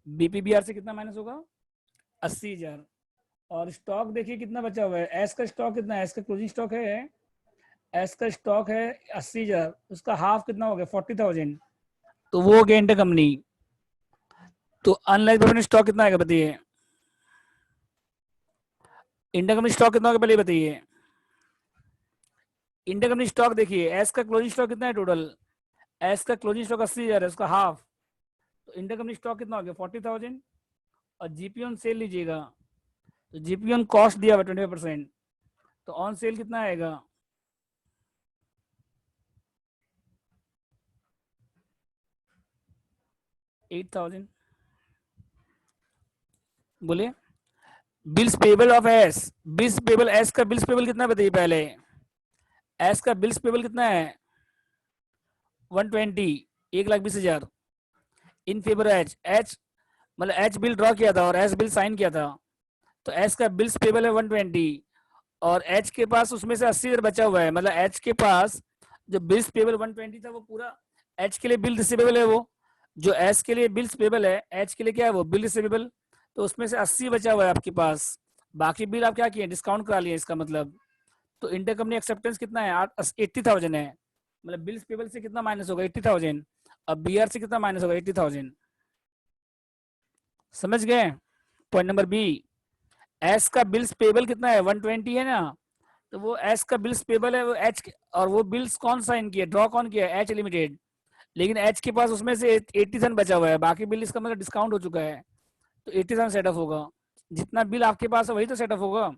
बीपीबीआर से कितना माइनस होगा? 80,000। और स्टॉक देखिए कितना बचा हुआ है, एस का स्टॉक कितना है? एस का क्लोजिंग स्टॉक है, एस का स्टॉक है 80,000, उसका हाफ कितना हो गया? 40,000। तो वो हो गया इंटर कंपनी। तो अनलाइज प्रेफरेंस स्टॉक कितना आएगा बताइए? इंटर कंपनी स्टॉक कितना होगा पहले बताइए? इंटर कंपनी स्टॉक देखिए, एस का क्लोजिंग स्टॉक कितना है टोटल? एस का क्लोजिंग स्टॉक 80,000 है, उसका हाफ, तो इंटर कंपनी स्टॉक कितना हो गया? 40,000। और जीपी ऑन सेल लीजिएगा, तो जीपी ऑन कॉस्ट दिया हुआ 25%, तो ऑन सेल कितना आएगा? 8,000। बोलिए। Bills payable of S, bills payable S का बिल्स पेबल कितना बताइए पहले? एस का बिल्स पेबल कितना है? 120, 1,20,000 इन फेवर एच। एच मतलब एच बिल ड्रॉ किया था और एस बिल साइन किया था, तो एस का बिल्स पेबल है 120, और एच के पास उसमें से 80,000 बचा हुआ है, मतलब एच के पास जो बिल्स पेबल 120 था वो पूरा एच के लिए बिल रिसीवेबल है, वो जो एच के लिए बिल्स पेबल है, एच के लिए क्या है वो बिल रिसीवेबल, तो उसमें से 80 बचा हुआ है आपके पास, बाकी बिल आप क्या किए डिस्काउंट करा लिए इसका मतलब। तो इंटर कंपनी एक्सेप्टेंस कितना है 80,000 है, मतलब बिल्स पेबल से कितना माइनस होगा 80,000, अब बी आर से कितना माइनस होगा 80,000। समझ गए। पॉइंट नंबर बी, एस का बिल्स पेबल कितना है 120 है ना, तो वो एस का बिल्स पेबल है वो एच, और वो बिल्स कौन साइन किया ड्रॉ कौन किया एच लिमिटेड, लेकिन एच के पास उसमें से 80,000 बचा हुआ है, बाकी बिल इसका मतलब डिस्काउंट हो चुका है, तो 80,000 सेटअप होगा। जितना बिल आपके पास है वही तो सेटअप होगा,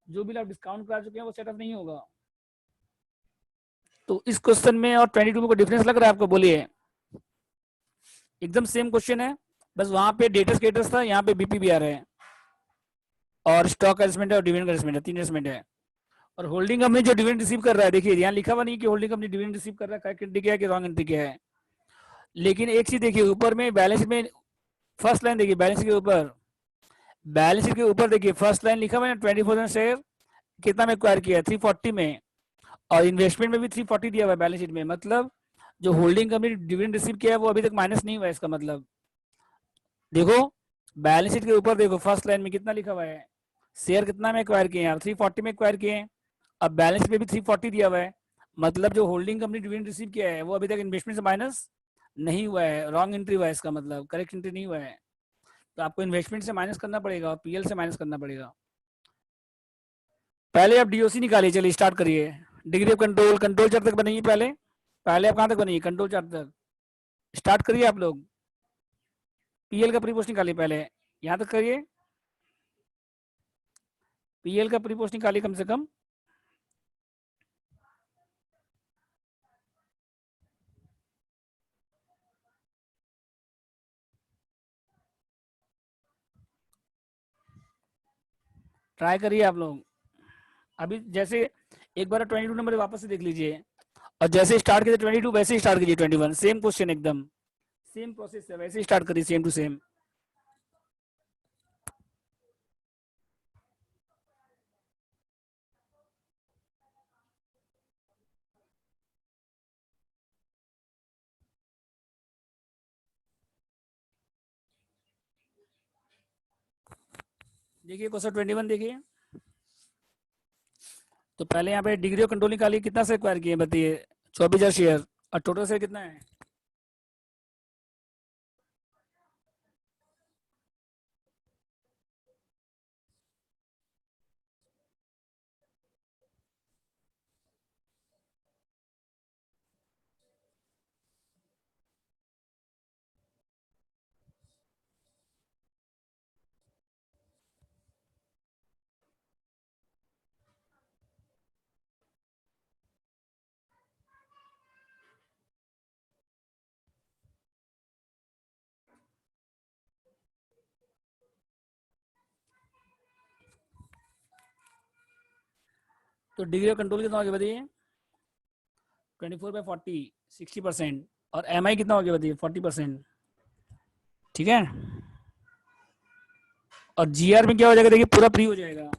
जो बिल आप डिस्काउंट करा चुके हैं वो सेटअप नहीं होगा। तो इस क्वेश्चन में और 22 में कोई डिफरेंस लग रहा है आपको, बोलिए। एकदम सेम क्वेश्चन है, बस वहां पे डेटा स्टेटस था, यहाँ पे बीपी भी आ रहा है, और स्टॉक एडजस्टमेंट है और डिविडेंड एडजस्टमेंट है, 3 एडजस्टमेंट है। और होल्डिंग कंपनी जो डिविडेंड रिसीव कर रहा है, देखिए यहाँ लिखा हुआ नहीं कि होल्डिंग कंपनी डिविडेंड रिसीव कर रहा है, करेक्ट एंट्री क्या है कि रॉन्ग एंट्री क्या है, लेकिन एक चीज देखिए ऊपर में बैलेंस में फर्स्ट लाइन देखिए, बैलेंस के ऊपर, बैलेंस शीट के ऊपर देखिए फर्स्ट लाइन लिखा हुआ है 24,000 शेयर कितना में एक्वायर किया है 340 में, और इन्वेस्टमेंट में भी 340 दिया हुआ है बैलेंस शीट में, मतलब जो होल्डिंग कंपनी डिविडेंड रिसीव किया है वो अभी तक माइनस नहीं हुआ है इसका मतलब। देखो बैलेंस शीट के ऊपर देखो फर्स्ट लाइन में कितना लिखा हुआ है, शेयर कितना में एक्वायर किए हैं 340 में एक्वायर किए हैं, अब बैलेंस में भी 340 दिया हुआ है, मतलब जो होल्डिंग कंपनी डिविडेंड रिसीव किया है वो अभी तक इन्वेस्टमेंट से माइनस नहीं हुआ है, रॉन्ग एंट्री हुआ है इसका मतलब, करेक्ट एंट्री नहीं हुआ है। तो आपको इन्वेस्टमेंट से माइनस करना पड़ेगा और पीएल से माइनस करना पड़ेगा। पहले आप डीओसी निकालिए, चलिए स्टार्ट करिए। Degree of control, control chart तक बनाइए पहले, पहले आप कहाँ तक बनाइए कंट्रोल चार्ट तक, स्टार्ट करिए आप लोग। पीएल का प्री पोस्ट निकालिए पहले, यहाँ तक करिए, पीएल का प्री पोस्ट निकालिए कम से कम। ट्राई करिए आप लोग। अभी जैसे एक बार 22 नंबर वापस से देख लीजिए, और जैसे स्टार्ट कीजिए 22 वैसे ही स्टार्ट कीजिए 21, सेम क्वेश्चन एकदम सेम प्रोसेस है, वैसे ही स्टार्ट करिए सेम टू सेम। देखिए क्वेश्चन 21 देखिए, तो पहले यहाँ पे डिग्री ऑफ कंट्रोल निकालिए, कितना से एक्वायर किए बताइए 24,000 शेयर, और टोटल शेयर कितना है। तो डिग्री ऑफ कंट्रोल कितना हो गया बताइए 24/40, 60%, और एम आई कितना हो गया बताइए 40%। ठीक है, और जीआर में क्या हो जाएगा देखिए पूरा फ्री हो जाएगा।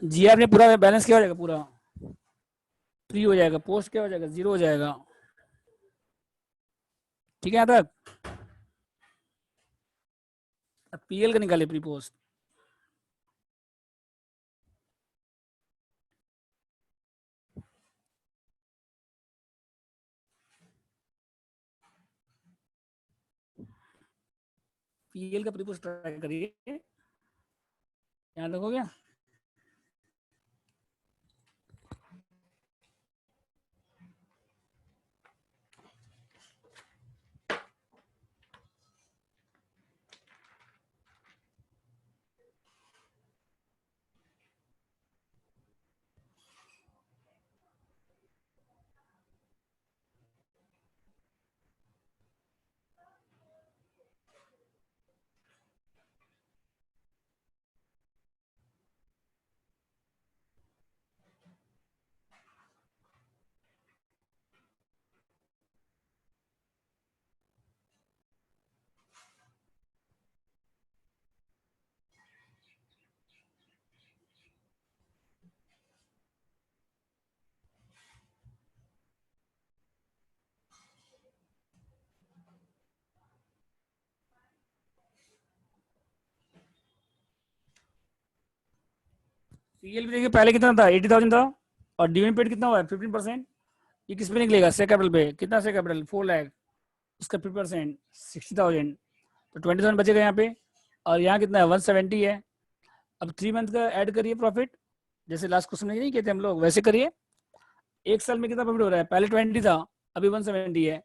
जीआर में पूरा बैलेंस क्या हो जाएगा, पूरा फ्री हो जाएगा, पोस्ट क्या हो जाएगा जीरो हो जाएगा। ठीक है यहाँ तक। अब पीएल का निकाले प्री पोस्ट, पीएल का प्री पोस्ट ट्राई करिए, यहाँ तक हो गया। पीएल देखिए पहले कितना था 80,000 था और डिविडेंड पेड कितना हुआ है 15%। ये किस पे निकलेगा शेयर कैपिटल पे, कितना शेयर कैपिटल 4 लाख, उसका 50% 60,000, तो 20,000 बचेगा यहाँ पे। और यहाँ कितना है 170 है। अब 3 मंथ का ऐड करिए प्रॉफिट, जैसे लास्ट क्वेश्चन में नहीं कहते हम लोग वैसे करिए। एक साल में कितना प्रॉफिट हो रहा है, पहले 20 था अभी 170 है,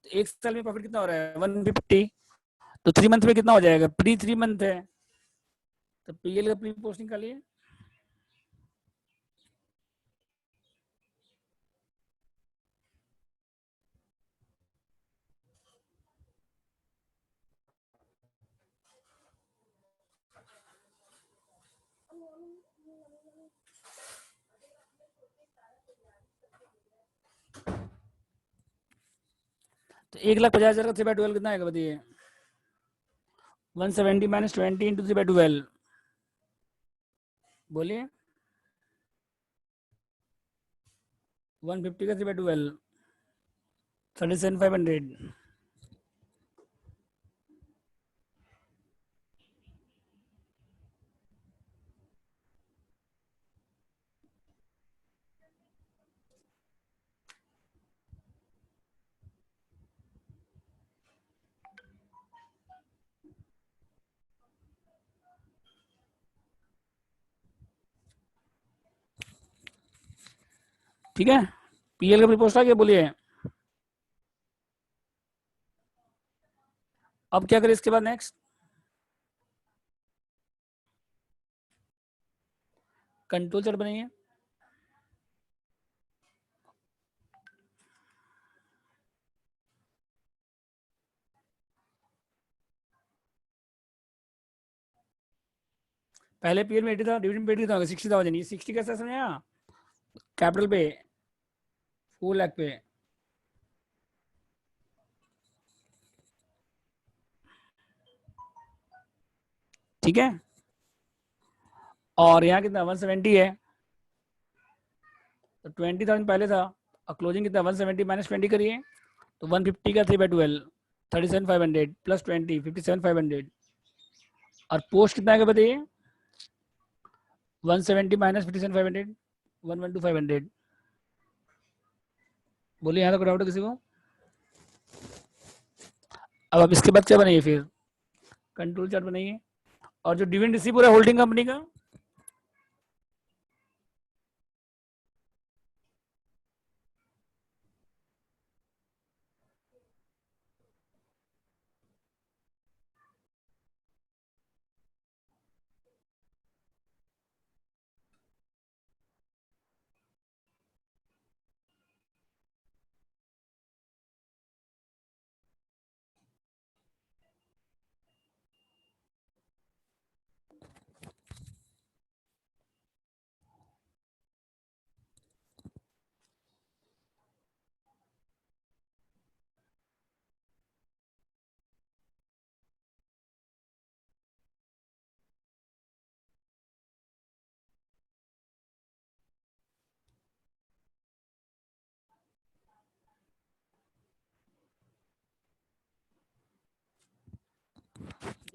तो एक साल में प्रॉफिट कितना हो रहा है 150। तो 3 मंथ में कितना हो जाएगा, प्री 3 मंथ है तो पीएल का प्री पोस्ट निकालिए। तो 1,50,000 का 3/12 कितना आएगा बताइए, 170 माइनस 20 इंटू 3/12, बोलिए 150 का 3/12 37,500। ठीक है, पीएल का प्री पोस्ट आ गया, बोलिए अब क्या करें इसके बाद नेक्स्ट। कंट्रोल चार्ट बनाइए। पहले पीएल में 80 था, डिविडेंड पेड कितना होगा 60,000, ये 60 कैसे समझा, कैपिटल पे 4 लाख पे, ठीक है। और यहाँ कितना 170 है, तो 20,000 पहले था और क्लोजिंग कितना 170 माइनस 20 करिए, तो 150 का 3/12 37,500 प्लस 20 57,500। और पोस्ट कितना है बताइए 170 माइनस 57,500 112,500। बोलिए यहाँ तक डाउट है किसी को। अब आप इसके बाद क्या बनाइए फिर, कंट्रोल चार्ट बनाइए। और जो डिविडेंड रिसीव हो रहा है होल्डिंग कंपनी का,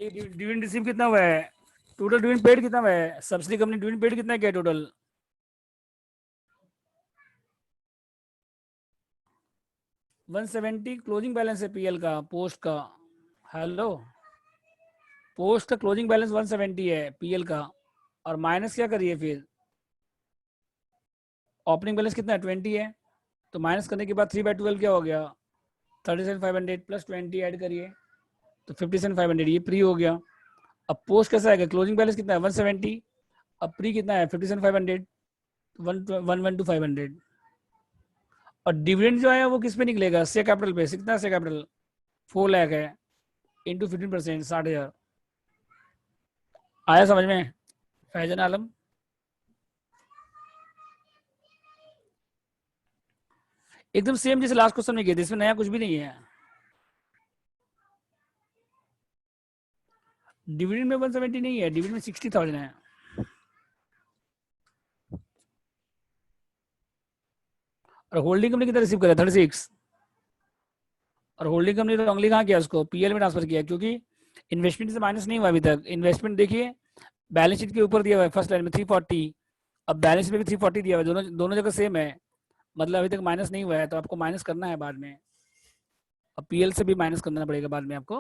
डिविडेंड रिसीव कितना हुआ है, टोटल डिविडेंड पेड कितना हुआ है, सब्सिडी कंपनी डिविडेंड पेड कितना क्या टोटल 170 क्लोजिंग बैलेंस है पीएल का, पोस्ट का, हेलो, पोस्ट का क्लोजिंग बैलेंस 170 है पीएल का, और माइनस क्या करिए फिर, ओपनिंग बैलेंस कितना है 20 है, तो माइनस करने के बाद 3/12 क्या हो गया 37,500 प्लस 20 ऐड करिए तो 57,500, ये प्री हो गया। अब पोस्ट कैसा आएगा, क्लोजिंग बैलेंस कितना है 170, अब प्री कितना है 57,500 112,500। और डिविडेंड जो है वो किस पे निकलेगा, शेयर कैपिटल पे, कितना शेयर कैपिटल 4 लाख है इंटू 15% 60,000। आया समझ में फैजन आलम। एकदम सेम जैसे लास्ट क्वेश्चन में किए थे, इसमें नया कुछ भी नहीं है। डिविडेंड में 170 नहीं है, डिविडेंड में 60,000 है। और होल्डिंग कंपनी कितना रिसीव करा 36, और होल्डिंग कंपनी तो ओनली कहाँ किया, उसको पीएल में ट्रांसफर किया, क्योंकि इन्वेस्टमेंट से माइनस नहीं हुआ अभी तक। इन्वेस्टमेंट देखिए बैलेंस शीट के ऊपर दिया हुआ है फर्स्ट लाइन में 340, अब बैलेंस में भी 340 दिया हुआ है, दोनों दोनों जगह सेम है, मतलब अभी तक माइनस नहीं हुआ है, तो आपको माइनस करना है बाद में। अब पीएल से भी माइनस करना पड़ेगा बाद में आपको।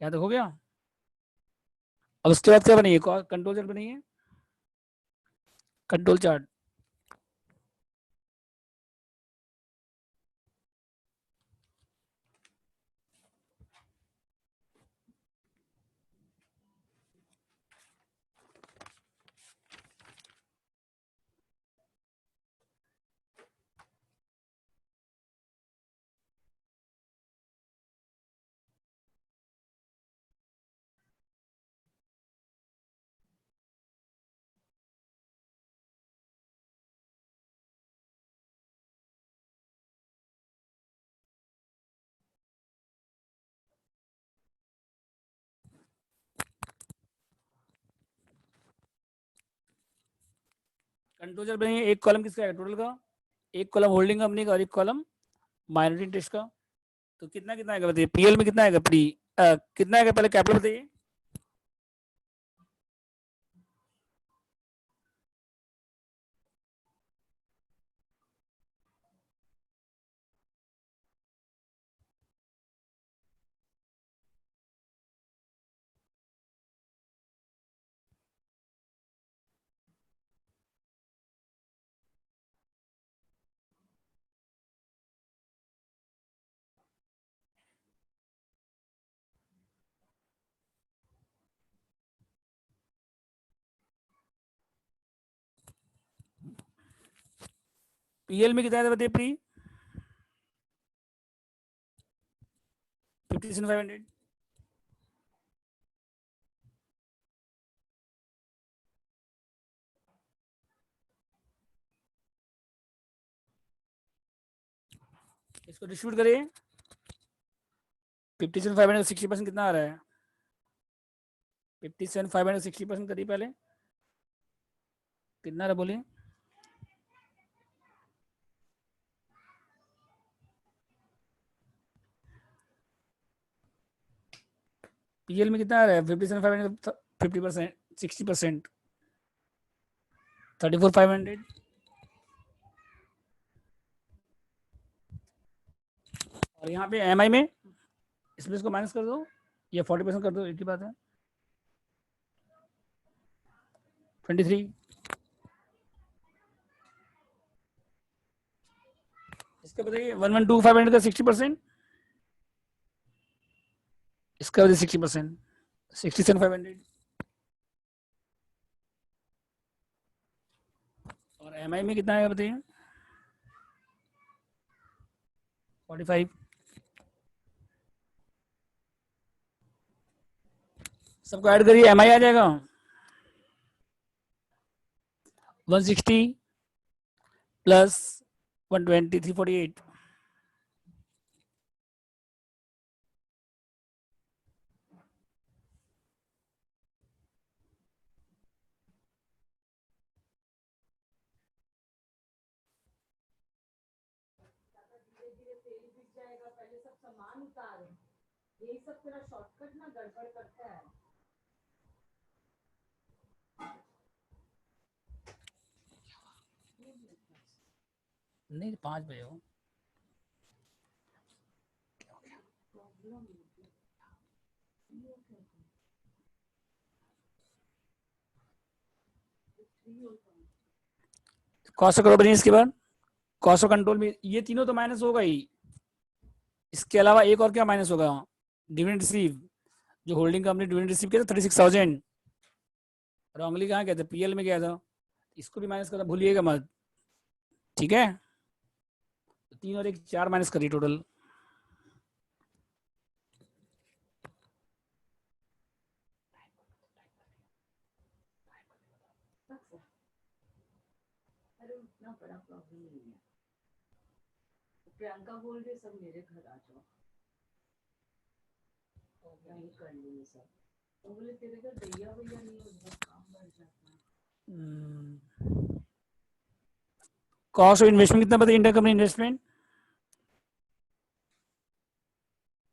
यहाँ तक हो गया। अब उसके बाद क्या बनेगी, कंट्रोल चार्ट बनेगी, कंट्रोल चार्ट। कंट्रोल चार्ट बनेगी, एक कॉलम किसका है टोटल का, एक कॉलम होल्डिंग कंपनी का और एक कॉलम माइनॉरिटी इंटरेस्ट का। तो कितना कितना आएगा बताइए, पीएल में कितना आएगा, कितना आएगा पहले कैपिटल बताइए। पीएल में कितना आया था बताइए, प्री 57,500। इसको डिस्ट्रीब्यूट करिए, 57,500 60% कितना आ रहा है, 57,500 60% करिए पहले, कितना आ रहा है बोलिए। पीएल में कितना आ रहा है 57,500 50%, 60%, 34,500। और यहाँ पे एमआई में इसमें इसको माइनस कर दो, या 40% कर दो, एक ही बात है, 23। इसका बताइए 112500 का 60%, इसका बताइए 60%, 67,500। और एमआई में कितना आएगा बताइए, 45। सबको ऐड करिए, एमआई आ जाएगा 160 प्लस 120 348। यही सब तेरा शॉर्टकट ना गड़बड़ करता है। नहीं 5 बजे हो, कॉस्ट करो बनी, इसके बाद कॉस्ट ऑफ कंट्रोल में ये तीनों तो माइनस होगा ही, इसके अलावा एक और क्या माइनस होगा, डिविडेंड रिसीव, जो होल्डिंग कंपनी डिविडेंड रिसीव किया था 36,000, रॉन्गली कहाँ गया था, पीएल में गया था, इसको भी माइनस करना भूलिएगा मत, ठीक है। 3 और 1 4 माइनस करिए टोटल। इतना बड़ा प्रॉब्लम नहीं है, प्रियंका बोल रही सब मेरे घर आ जाओ, यही कर लिए सब, तो बोले तेरे घर भैया भैया नहीं है, बहुत काम बढ़ जाता है। कॉस्ट ऑफ इन्वेस्टमेंट कितना पता, इंटर कंपनी इन्वेस्टमेंट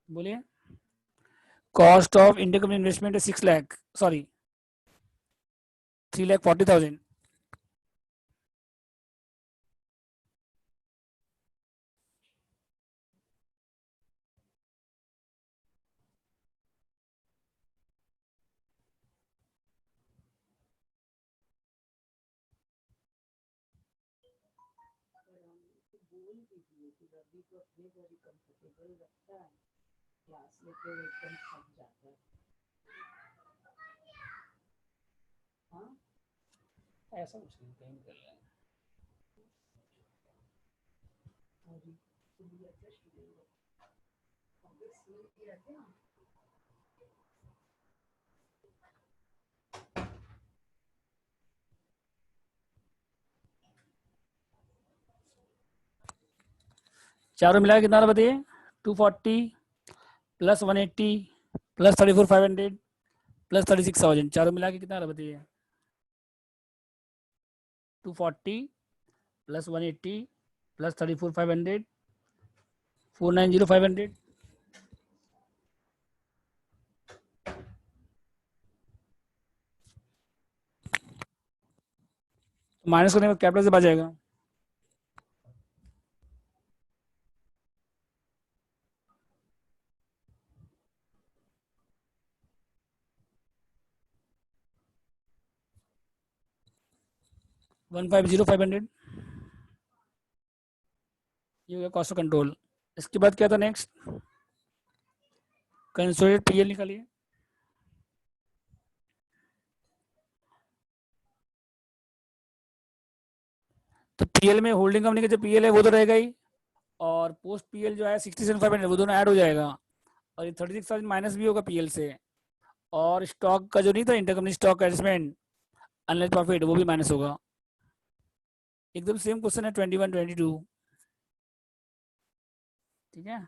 बोलिए, cost of inter company investment है 6 लाख, सॉरी 3,40,000। बोल भी दिए कि रवि को अपने घर ही कंफर्टेबल रखता है, क्लास लेते हुए एकदम थक जाता है। हाँ, ऐसा कुछ नहीं, कहीं कर लेंगे। और खुद भी एडजस्ट हो जाएगा, ऑब्वियसली रहते हैं। चारों मिला के कितना रहा बताइए? 240 प्लस 180 प्लस 34,500 प्लस 36,000, चारों मिला के कितना रहा बताइए? 240 प्लस 180 प्लस 34,500 490,500। माइनस करने में कैपिटल से बच जाएगा। वन फाइव जीरो 500, ये हो गया कॉस्ट ऑफ कंट्रोल। इसके बाद क्या था नेक्स्ट? कंसोलिडेट पीएल निकालिए। तो पीएल में होल्डिंग कंपनी का जो पीएल है वो तो रहेगा ही, और पोस्ट पीएल जो है 67,500 वो दोनों ऐड हो जाएगा, और ये 36,000 माइनस भी होगा पीएल से, और स्टॉक का जो नहीं था इंटरकंपनी स्टॉक एडजस्टमेंट अननेट प्रॉफिट वो भी माइनस होगा। एकदम सेम क्वेश्चन है 21 22। ठीक है,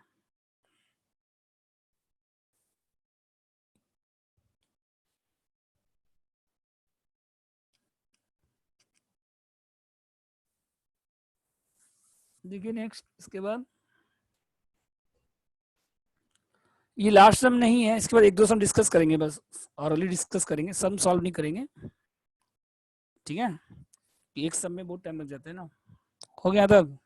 देखिए नेक्स्ट इसके बाद ये लास्ट सम नहीं है, इसके बाद एक दो सम डिस्कस करेंगे बस, ऑरली डिस्कस करेंगे, सम सॉल्व नहीं करेंगे। ठीक है, एक सम में बहुत टाइम लग जाता है ना। हो गया तक?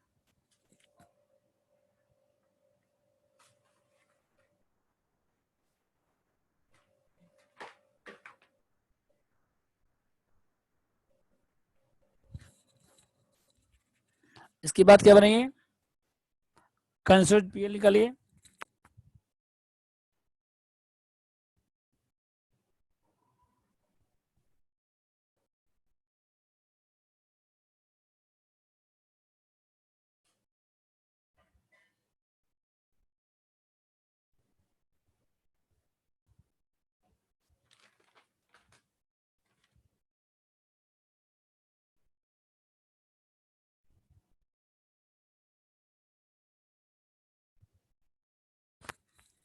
इसके बाद क्या बनाइए? कंसोलिडेटेड पीएल निकालिए।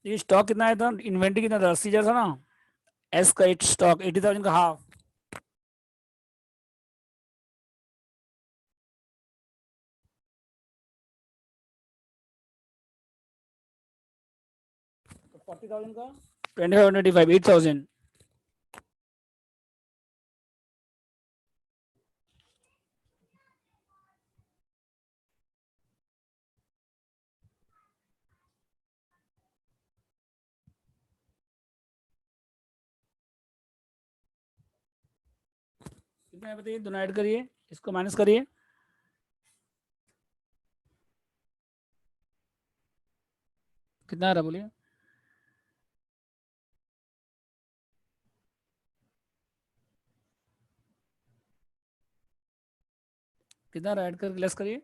ये स्टॉक कितना आया था, इन्वेंट्री कितना था? 80,000 था ना। एस का एट स्टॉक 80,000 का हाफ, तो 40,000 का 25 8,000। कितना है बताइए? दोनों ऐड करिए, इसको माइनस करिए। कितना आ रहा बोलिए? कितना रहा? ऐड कर लेस करिए।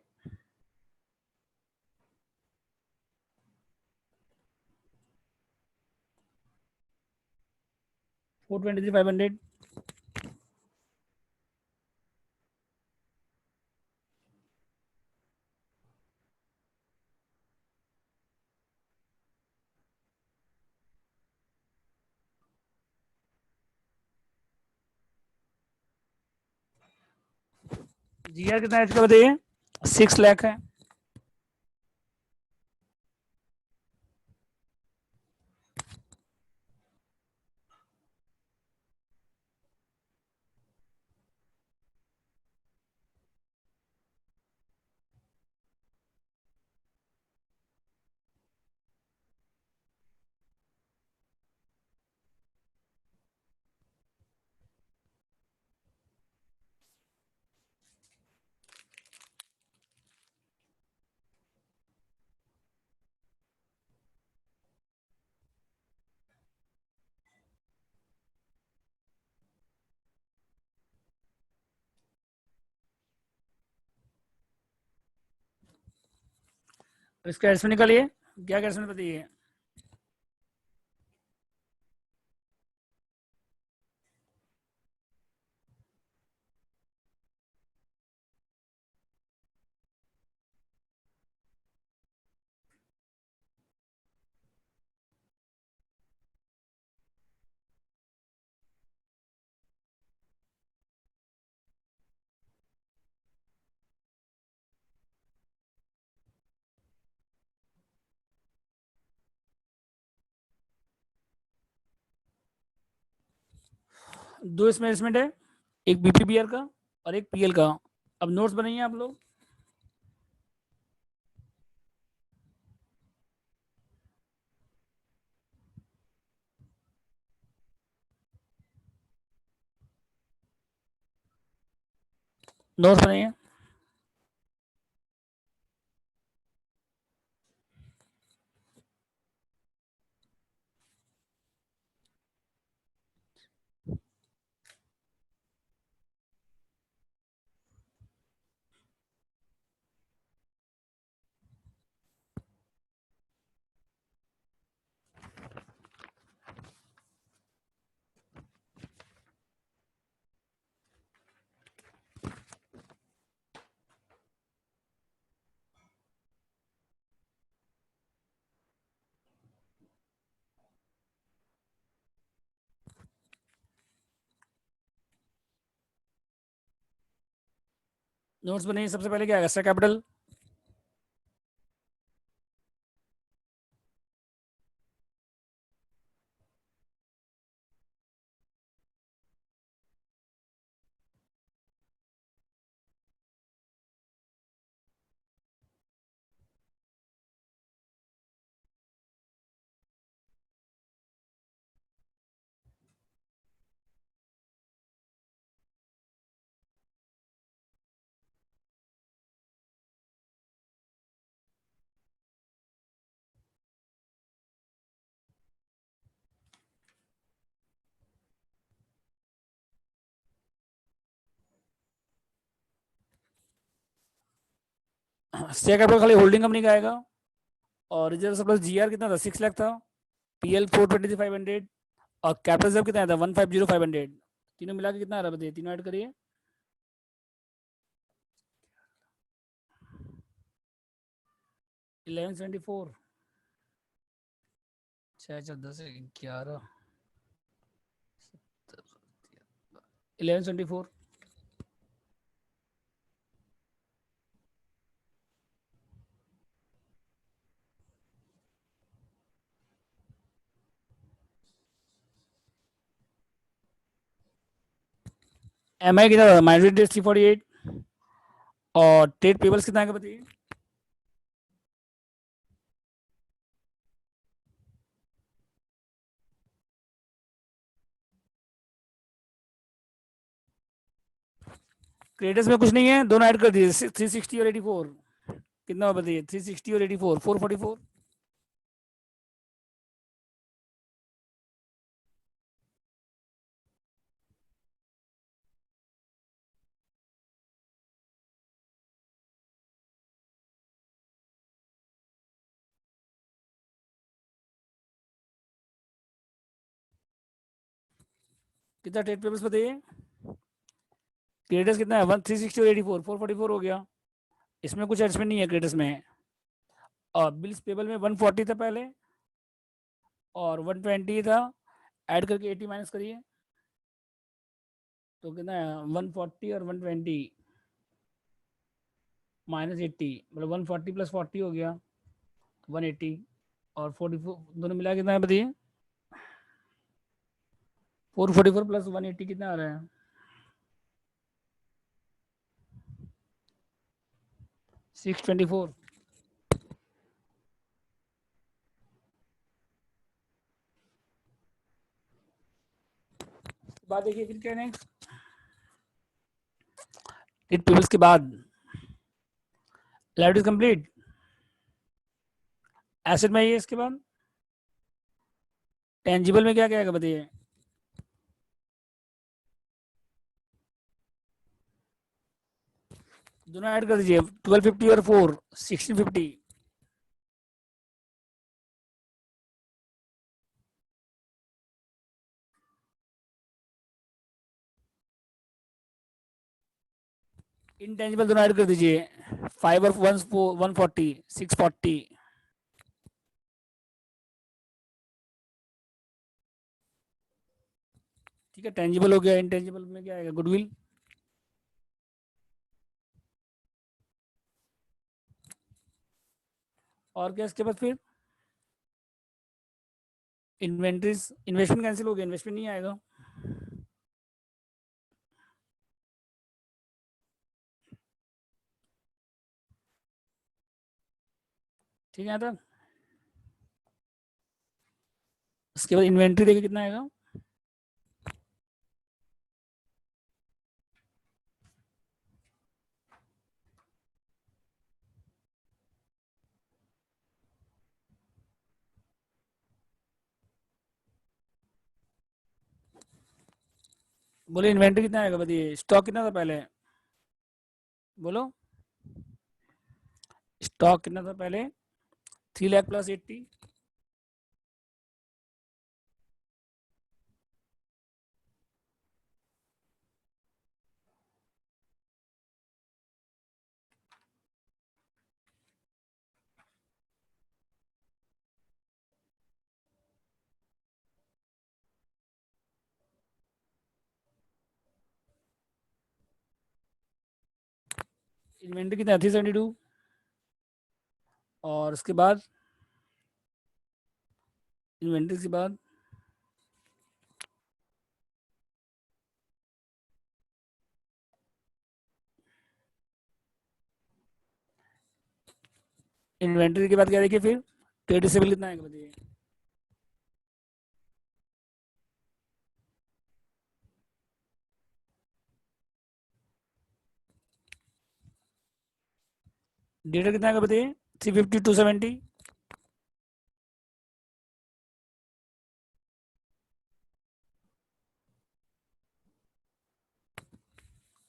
423,500। जीआर कितना ऐड कर बताइए? 6 लाख है। इसका एस्टिमेट निकालिए, क्या एस्टिमेट बताइए। दो इसमें एस्टिमेट है, एक बीपीबीआर का और एक पीएल का। अब नोट्स बनाइए आप लोग। नोट्स बनाइए। नोट्स बनाइए। सबसे पहले क्या है, एक्स्ट्रा कैपिटल। शेयर कैपिटल खाली होल्डिंग कंपनी का आएगा। और रिजर्व सरप्लस जीआर कितना था, 6 लाख था। पीएल 420,500 और कैपिटल रिजर्व कितना था, 150,500। तीनों मिला के कितना आ रहा है बताइए, तीनों ऐड करिए। 1174, 6, 10, 11, 1174। एम आई कितना था, माइनॉरिटी 348। और ट्रेड पेबल्स कितना आएगा बताइए। क्रेडिटर्स में कुछ नहीं है, दोनों ऐड कर दीजिए, 360 और 84। कितना हुआ बताइए, 360 और 84, 444। कितना ट्रेड पेबल्स बताइए। क्रेडिटर्स कितना है, 360 और 84, 444 हो गया। इसमें कुछ एडजस्टमेंट नहीं है क्रेडिटर्स में। और बिल्स पेबल में 140 था पहले और 120 था, ऐड करके 80 माइनस करिए तो कितना है, 140 और 120 माइनस 80, मतलब 140 प्लस 40 हो गया 180। और 44 दोनों मिला के कितना है बताइए। 444 प्लस 180 कितना आ रहा है, 624। बात देखिए फिर क्या नेक्स्ट, ट्रेड पेबल्स के बाद लाइबिलिटीज कंप्लीट। एसेट में आइए, इसके बाद टेंजिबल में क्या क्या आएगा बताइए। दोनों ऐड कर दीजिए, 1250 और 4, 1650। इंटेंजिबल दोनों ऐड कर दीजिए, 5 और 140, 640। ठीक है, टेंजिबल हो गया। इंटेंजिबल में क्या आएगा? गुडविल। और क्या इसके बाद फिर? इन्वेंट्रीज, इन्वेस्टमेंट कैंसिल हो गया, इन्वेस्टमेंट नहीं आएगा। ठीक है, था। उसके बाद इन्वेंट्री देखिए कितना आएगा। बोले इन्वेंट्री कितना आएगा बताइए। स्टॉक कितना था पहले, बोलो। स्टॉक कितना था पहले? 3 लाख प्लस 80। इन्वेंट्री कितना? 372। और उसके बाद इन्वेंट्री के बाद इन्वेंट्री के बाद क्या देखिए फिर? ट्रेड रिसीवेबल कितना आएगा बताइए। डेटा कितना आएगा बताइए। 350, 270।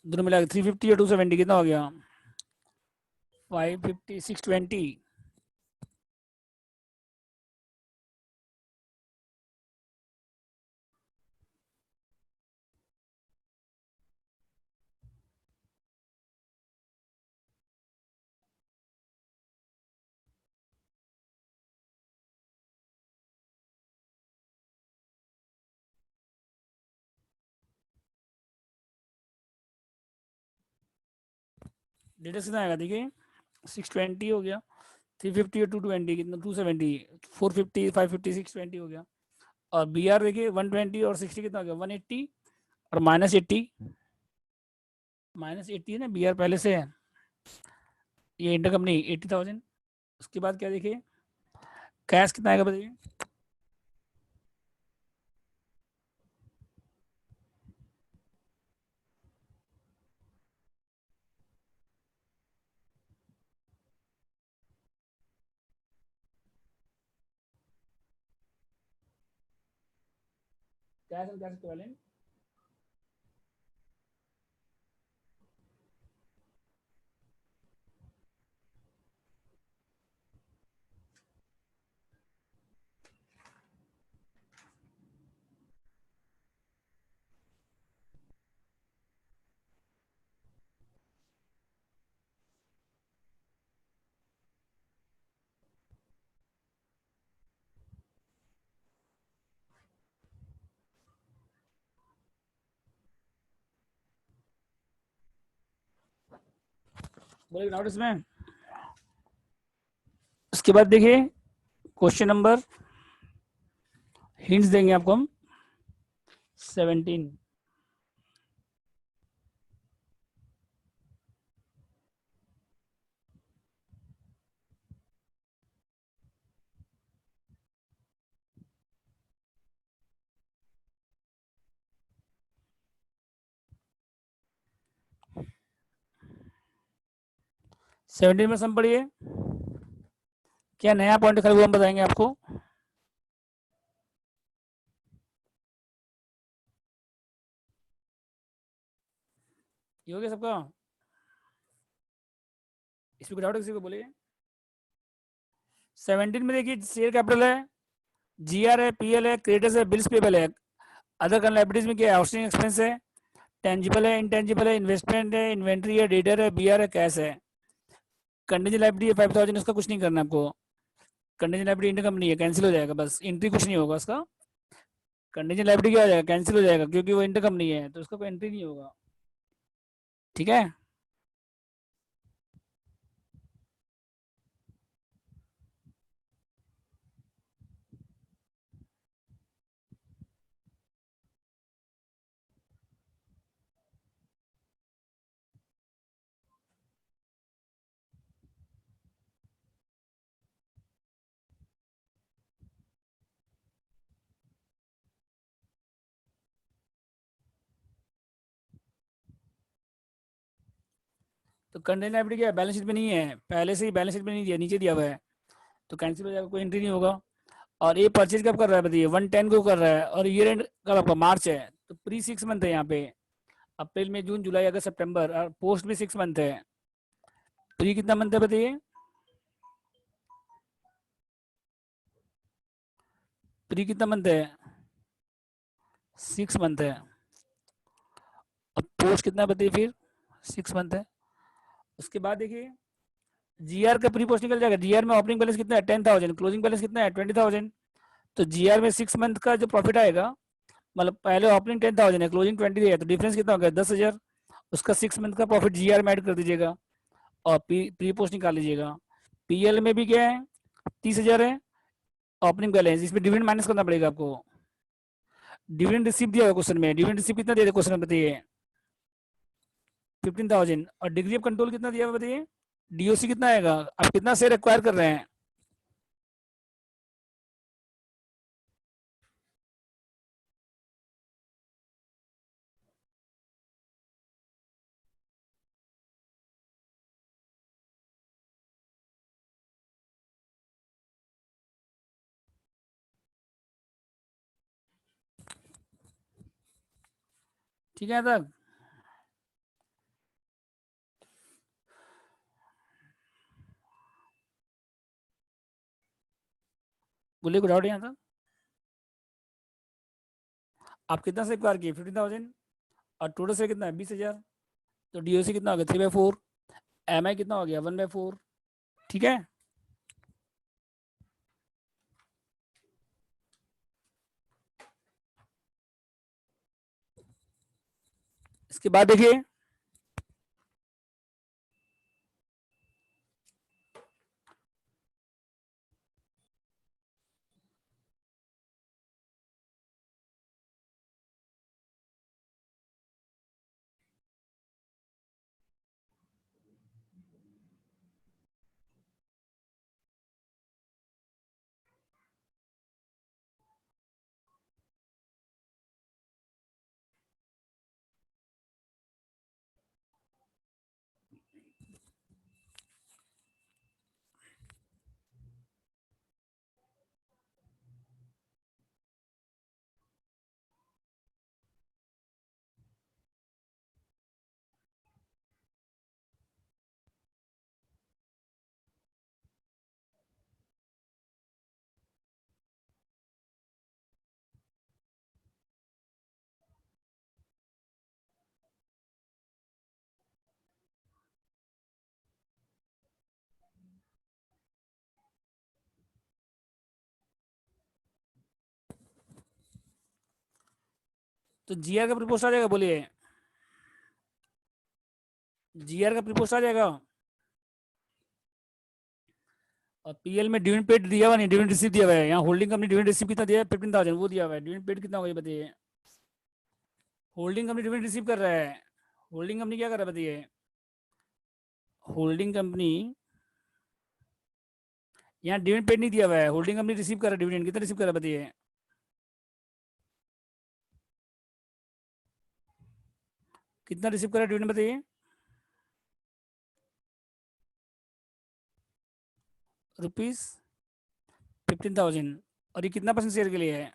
दोनों मिला के 350 या 270 कितना हो गया? 550, 620। डेटा कितना आएगा देखिए। 620 हो गया। 350 और 220 कितना? 270। 450, 550, 620 हो गया। और बी आर देखिए 120 और 60 कितना हो गया? 180 और -80। -80 है ना, बी आर पहले से है। ये इंटर कंपनी 80,000। उसके बाद क्या देखिए? कैश कितना आएगा बताइए। Cash and cash equivalent. बोले डाउट इसमें? उसके बाद देखिए क्वेश्चन नंबर, हिंट्स देंगे आपको हम। 17। सेवनटीन में सम पढ़िए। क्या नया पॉइंट खरीद हम बताएंगे आपको। ये हो गया सबका? इसमें डाउट किसी को बोलिए। 17 में देखिए शेयर कैपिटल है, जीआर है, पीएल है, क्रेडिटर्स है, बिल्स पेबल है। अदर करंट लायबिलिटीज में क्या है? आउटस्टैंडिंग एक्सपेंस है, टेंजिबल है, इंटेंजिबल है, इन्वेस्टमेंट है, इन्वेंट्री है, डेटर है, बीआर है, कैश है। कंटीजेंट लायबिलिटी है 5000, उसका कुछ नहीं करना आपको। कंटीजेंट लायबिलिटी इंटर कंपनी है, कैंसिल हो जाएगा, बस एंट्री कुछ नहीं होगा उसका। कंटीजेंट लायबिलिटी क्या हो जाएगा, कैंसिल हो जाएगा, क्योंकि वो इंटर कंपनी है तो उसका कोई एंट्री नहीं होगा। ठीक है। तो कंटेंट लायबिलिटी क्या है, बैलेंस शीट में नहीं है, पहले से ही बैलेंस शीट में नहीं दिया, नीचे दिया हुआ है, तो कैंसिल हो जाएगा, कोई एंट्री नहीं होगा। और ये परचेज कब कर रहा है बताइए, 110 को कर रहा है, और ईयर एंड कब आपका, मार्च है, तो प्री 6 मंथ है यहाँ पे, अप्रैल मई जून जुलाई अगस्त सितंबर, और पोस्ट भी 6 मंथ है। प्री कितना मंथ है बताइए, प्री कितना मंथ है, 6 मंथ है। अब पोस्ट कितना बताइए फिर, 6 मंथ है। उसके बाद देखिए जीआर का प्री पोस्ट निकल जाएगा, जीआर में ओपनिंग बैलेंस कितना है 10,000, क्लोजिंग बैलेंस कितना है 20,000। तो जीआर में 6 मंथ का जो प्रॉफिट आएगा, मतलब पहले ओपनिंग 10,000 है, क्लोजिंग 20 है, तो डिफरेंस कितना हो गया 10,000। उसका 6 मंथ का प्रॉफिट जीआर में ऐड कर दीजिएगा, और प्री पोस्ट निकाल लीजिएगा। पीएल में भी क्या है, 30,000 है ओपनिंग बैलेंस, इसमें डिविडेंड माइनस करना पड़ेगा आपको। डिविडेंड रिसीव दिया हुआ क्वेश्चन में, डिविडेंड रिसीव कितना दे क्वेश्चन में बताइए, 15,000। और डिग्री ऑफ कंट्रोल कितना दिया हुआ बताइए, डीओसी कितना आएगा, आप कितना शेयर एक्वायर कर रहे हैं। ठीक है तक, बोलिए कुछ डाउट यहाँ तक। आप कितना से एक्वायर किए 15,000, और टोटल से कितना है 20,000, तो डीओसी कितना हो गया 3/4, एम आई कितना हो गया 1/4। ठीक है। इसके बाद देखिए तो जीआर का प्रीपोस्ट आ जाएगा, बोलिए जीआर का प्रीपोस्ट आ जाएगा। और पीएल में डिविडेंड पेड दिया हुआ नहीं, डिविडेंड रिसीव दिया हुआ है, यहाँ होल्डिंग कंपनी डिविडेंड रिसीव कितना दिया है 15,000 वो दिया हुआ है, डिविडेंड पेड कितना होगा ये बताइए। होल्डिंग कंपनी डिविडेंड रिसीव कर रहा है, होल्डिंग कंपनी क्या कर रहा है बताइए, होल्डिंग कंपनी यहाँ डिविडेंड पेड नहीं दिया हुआ है, होल्डिंग कंपनी रिसीव कर रहा है डिविडेंड, कितना रिसीव कर रहा है बताइए, कितना रिसीव कर रहा है डिविडेंड बताइए, ₹15,000। और ये कितना परसेंट शेयर के लिए है,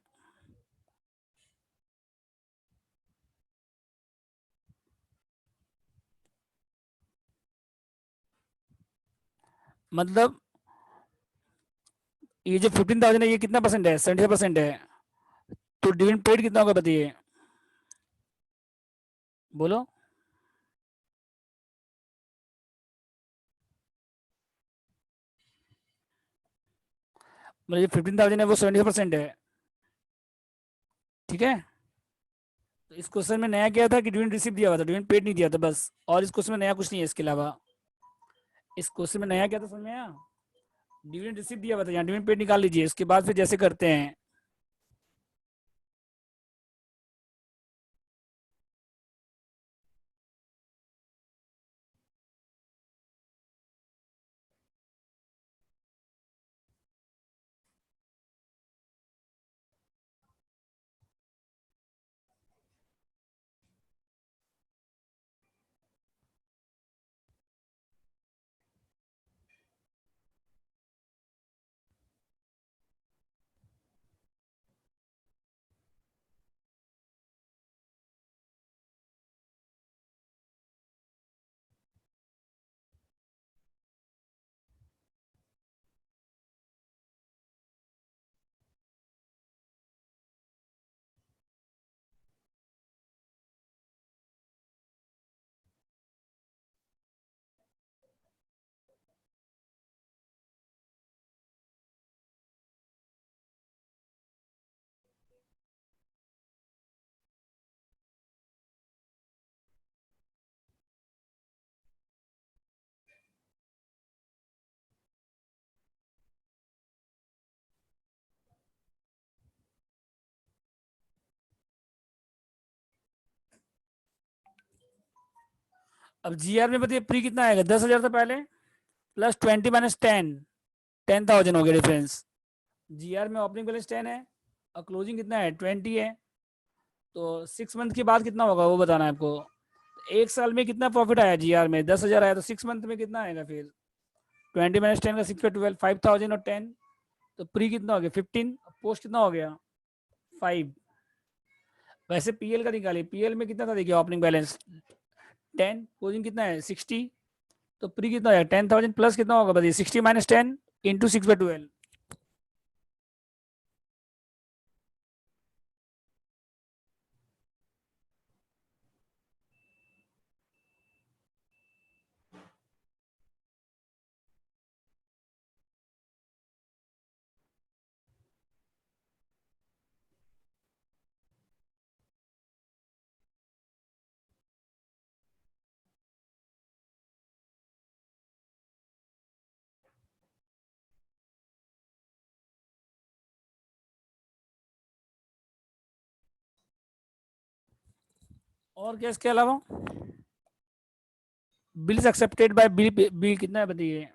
मतलब ये जो 15,000 है ये कितना परसेंट है, 75% है, तो डिविडेंड पेड कितना होगा बताइए, बोलो। मतलब ये 15,000 है वो 70% है, ठीक है। तो इस क्वेश्चन में नया क्या था कि डिविडेंड रिसीव दिया हुआ था, डिविडेंड पेड नहीं दिया था बस, और इस क्वेश्चन में नया कुछ नहीं है इसके अलावा। इस क्वेश्चन में नया क्या था समझ में आया? डिविडेंड रिसीव दिया हुआ था, यहाँ डिविडेंड पेड निकाल लीजिए, उसके बाद फिर जैसे करते हैं। अब जीआर में बताइए प्री कितना आएगा, 10,000 था पहले, प्लस 20 माइनस 10, 10,000 हो गया डिफरेंस। जीआर में ओपनिंग बैलेंस 10 है और क्लोजिंग कितना है 20 है, तो 6 मंथ के बाद कितना होगा वो बताना है आपको। एक साल में कितना प्रॉफिट आया जीआर में, 10,000 आया, तो 6 मंथ में कितना आएगा फिर, 20 माइनस 10 का 6 पे 12, 5,000 और 10, तो प्री कितना हो गया 15, पोस्ट कितना हो गया 5। वैसे पीएल का निकालिए, पीएल में कितना था देखिए ओपनिंग बैलेंस 10, क्लोजिंग कितना है 60, तो प्री कितना है 10,000 प्लस कितना होगा बताइए, 60 माइनस 10 इंटू 6/12। और क्या इसके अलावा, bills accepted by bill, bill कितना है बताइए,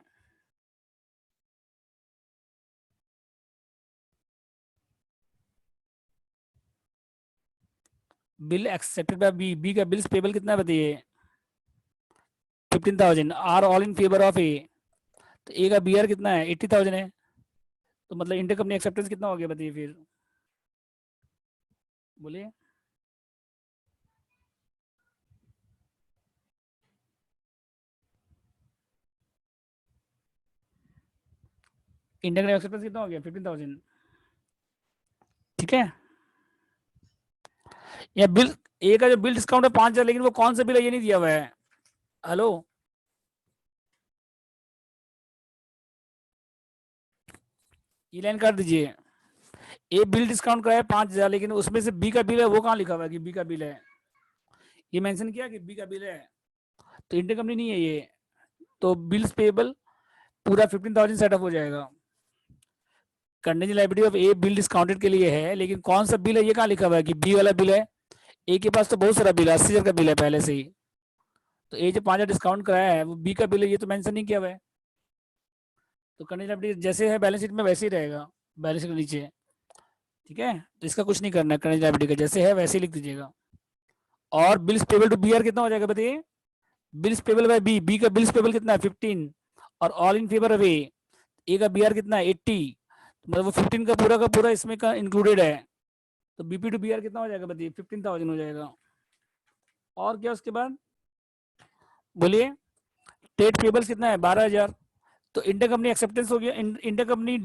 bill accepted by B, B का बिल्स पेबल कितना है बताइए 15,000, are all in favour of A, तो ए का बी आर कितना है 80,000 है, तो मतलब इंटर कंपनी एक्सेप्टेंस कितना हो गया बताइए फिर, बोलिए। इंटर कंपनी एक्सेप्टेंस कितना हो गया 15,000, ठीक है। या बिल, ए का जो बिल डिस्काउंट है 5,000, लेकिन वो कौन सा बिल है ये नहीं दिया हुआ है, हेलो। ये लाइन काट दीजिए, ए बिल डिस्काउंट का है 5,000, लेकिन उसमें से बी का बिल है वो कहाँ लिखा हुआ है कि बी का बिल है, ये मेंशन किया कि बी का बिल है, तो इंटर कंपनी नहीं है ये, तो बिल्स पेबल पूरा 15,000 सेटअप हो जाएगा। Contingent liability of A bill discounted के लिए है, लेकिन कौन सा बिल है ये कहाँ लिखा हुआ है कि बी वाला बिल है, ए के पास तो बहुत सारा बिल है, 80,000 का बिल है पहले से ही, तो ए जो 5,000 डिस्काउंट कराया है वो बी का बिल है, ये तो मेंशन नहीं किया हुआ है। तो कंटिजेंट लायबिलिटी जैसे है बैलेंस शीट में वैसे ही रहेगा, बैलेंस शीट के नीचे, ठीक है। तो इसका कुछ नहीं करना है, कंटिजेंट लायबिलिटी का जैसे है वैसे ही लिख दीजिएगा। और bills payable to B R कितना हो जाएगा बताइए, bills payable by B, B का बिल्स पेबल कितना है 15, और all in favour of A का बी आर कितना है 80, मतलब वो 15 का पूरा इसमें का इंक्लूडेड है, तो बीपी टू बी आर कितना हो जाएगा बताइए 15,000 हो जाएगा। और क्या उसके बाद बोलिए, ट्रेड पेबल्स कितना है 12,000, तो इंटर कंपनी एक्सेप्टेंस हो गया, इंटर कंपनी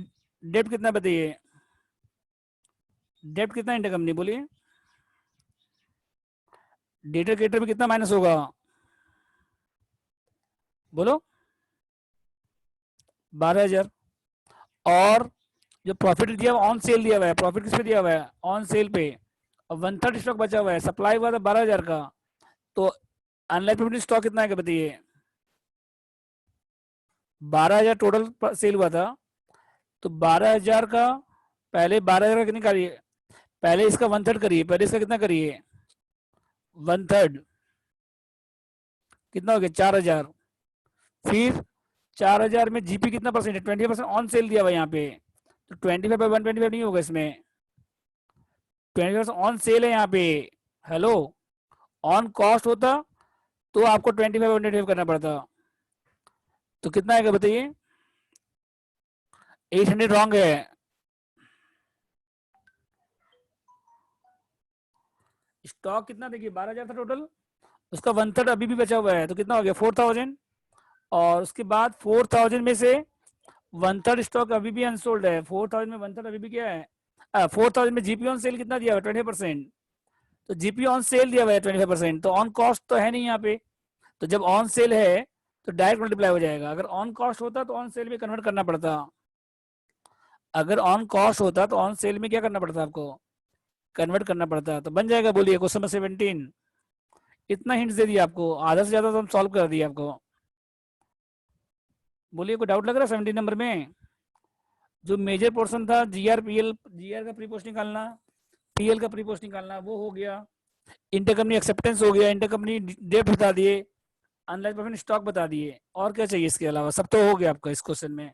डेट कितना बताइए, डेट कितना इंटर कंपनी बोलिए, डेटर क्रेडिटर में कितना माइनस होगा, बोलो 12,000। और जो प्रॉफिट दिया हुआ ऑन सेल दिया हुआ है, प्रॉफिट किस पे दिया हुआ है, ऑन सेल पे, और 1/3 स्टॉक बचा हुआ है, सप्लाई हुआ था 12,000 का, तो अनलाइक स्टॉक कितना है बताइए, 12,000 टोटल सेल हुआ था, तो 12,000 का, पहले 12,000 का कितनी करिए, पहले इसका 1/3 करिए, पहले इसका कितना करिए 1/3, कितना हो गया 4,000। फिर 4,000 में जीपी कितना परसेंट है, 20% ऑन सेल दिया हुआ यहाँ पे, तो 25/125 नहीं होगा इसमें, 20% ऑन सेल है यहाँ पे, हेलो, ऑन कॉस्ट होता तो आपको 25/125 करना पड़ता, तो कितना आएगा बताइए, 800 रॉन्ग है। स्टॉक कितना देखिए 12,000 था टोटल, उसका 1/3 अभी भी बचा हुआ है, तो कितना हो गया 4,000, और उसके बाद 4,000 में से 1/3 स्टॉक अभी भी अनसोल्ड है, 4,000 में 1/3 अभी भी क्या है, 4,000 में जीपी ऑन सेल कितना दिया हुआ है 25%, तो जीपी ऑन सेल दिया हुआ है 25%, तो ऑन कॉस्ट तो है नहीं यहाँ पे, तो जब ऑन सेल है तो डायरेक्ट मल्टीप्लाई हो जाएगा, अगर ऑन कॉस्ट होता तो ऑन सेल में कन्वर्ट करना पड़ता, अगर ऑन कॉस्ट होता तो ऑन सेल में क्या करना पड़ता आपको, कन्वर्ट करना पड़ता, तो बन जाएगा, बोलिए क्वेश्चन नंबर 17। इतना हिंट्स दे दिया आपको, आधा से ज्यादा तो हम सॉल्व कर दिए आपको, बोलिए कोई डाउट लग रहा है 17 नंबर में, जो मेजर पोर्शन था जीआर पीएल, जीआर का प्री पोस्ट निकालना, पीएल का प्री पोस्ट निकालना, वो हो गया, इंटरकंपनी एक्सेप्टेंस हो गया, इंटरकंपनी डेट बता दिए, अनलाइन परफॉर्मेंस स्टॉक बता दिए, और क्या चाहिए इसके अलावा, सब तो हो गया आपका इस क्वेश्चन में,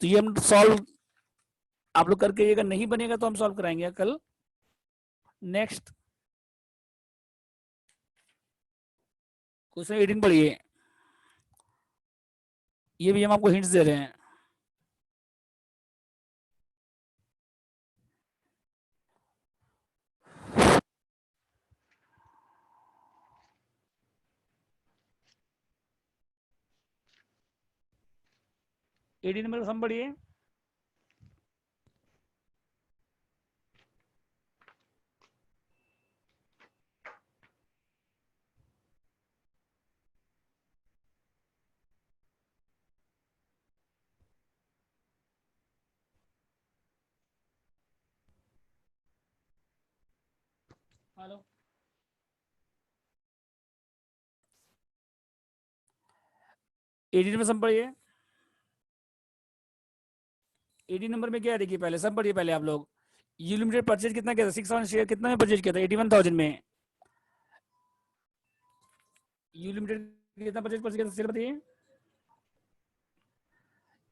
तो ये हम सॉल्व आप लोग करके, अगर नहीं बनेगा तो हम सॉल्व कराएंगे कल। नेक्स्ट क्वेश्चन 18 पढ़िए, ये भी हम आपको हिंट्स दे रहे हैं, एडी नंबर हम पढ़िए, हेलो, 18 में सम पढ़िए, 18 नंबर में क्या है देखिए, पहले सब पढ़िए, पहले आप लोग, यू लिमिटेड परचेज कितना किया था, 6,000 शेयर कितना में परचेज किया था, 81,000 में, यू लिमिटेड कितना परचेज किया था शेयर बताइए,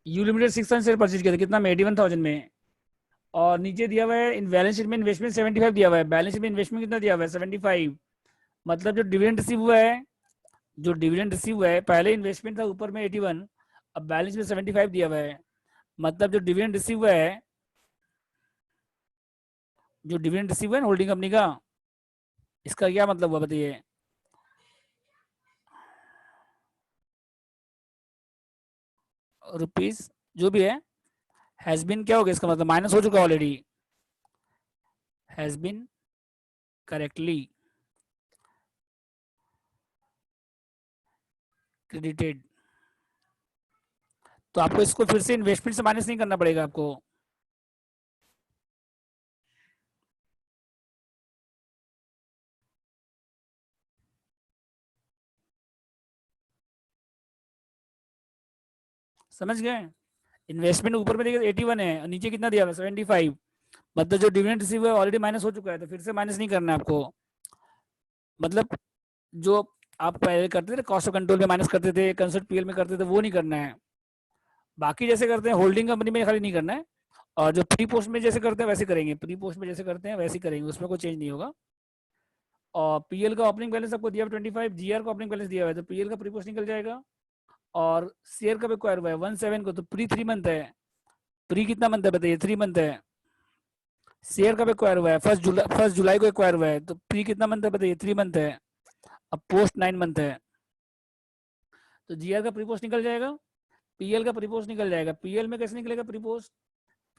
यू लिमिटेड 6,000 शेयर परचेज किया था कितना में, 81,000 में, और नीचे दिया हुआ है इन बैलेंस शीट में इन्वेस्टमेंट 75 दिया हुआ है, बैलेंस शीट में इन्वेस्टमेंट कितना दिया हुआ है 75, मतलब जो डिविडेंड रिसीव हुआ है, जो डिविडेंड रिसीव हुआ है, पहले इन्वेस्टमेंट था ऊपर में 81, अब बैलेंस में 75 दिया हुआ है, मतलब जो डिविडेंड रिसीव हुआ है, जो डिविडेंड रिसीव हुआ है होल्डिंग कंपनी का, इसका क्या मतलब हुआ बताइए, रुपीज जो भी है, हैज बीन क्या हो गया, इसका मतलब माइनस हो चुका already, has been correctly credited, तो आपको इसको फिर से इन्वेस्टमेंट से माइनस नहीं करना पड़ेगा आपको, समझ गए, इन्वेस्टमेंट ऊपर में देखिए 81 है और नीचे कितना दिया हुआ है 75, मतलब जो डिविडेंड रिसीव है ऑलरेडी माइनस हो चुका है, तो फिर से माइनस नहीं करना है आपको, मतलब जो आप पहले करते थे कॉस्ट ऑफ कंट्रोल में माइनस करते थे, कंसर्ट पीएल में करते थे, वो नहीं करना है, बाकी जैसे करते हैं होल्डिंग कंपनी में खाली नहीं करना है, और जो प्री पोस्ट में जैसे करते हैं वैसे करेंगे, प्री पोस्ट में जैसे करते हैं वैसे करेंगे, उसमें कोई चेंज नहीं होगा, और पीएल का ओपनिंग बैलेंस आपको दिया 25, जीआर का ओपनिंग बैलेंस दिया हुआ है, तो पीएल का प्री पोस्ट निकल जाएगा, और शेयर कब एक्वायर हुआ है 17 को, तो प्री 3 मंथ है, प्री कितना मंथ है बताइए 3 मंथ है, शेयर कब एक्वायर हुआ है 1 जुलाई को एक्वायर हुआ है, तो प्री कितना मंथ है बताइए 3 मंथ है, अब पोस्ट 9 मंथ है, तो जीआर का प्रीपोस्ट निकल जाएगा, पीएल का प्रीपोस्ट निकल जाएगा, पीएल में कैसे निकलेगा प्रीपोस्ट,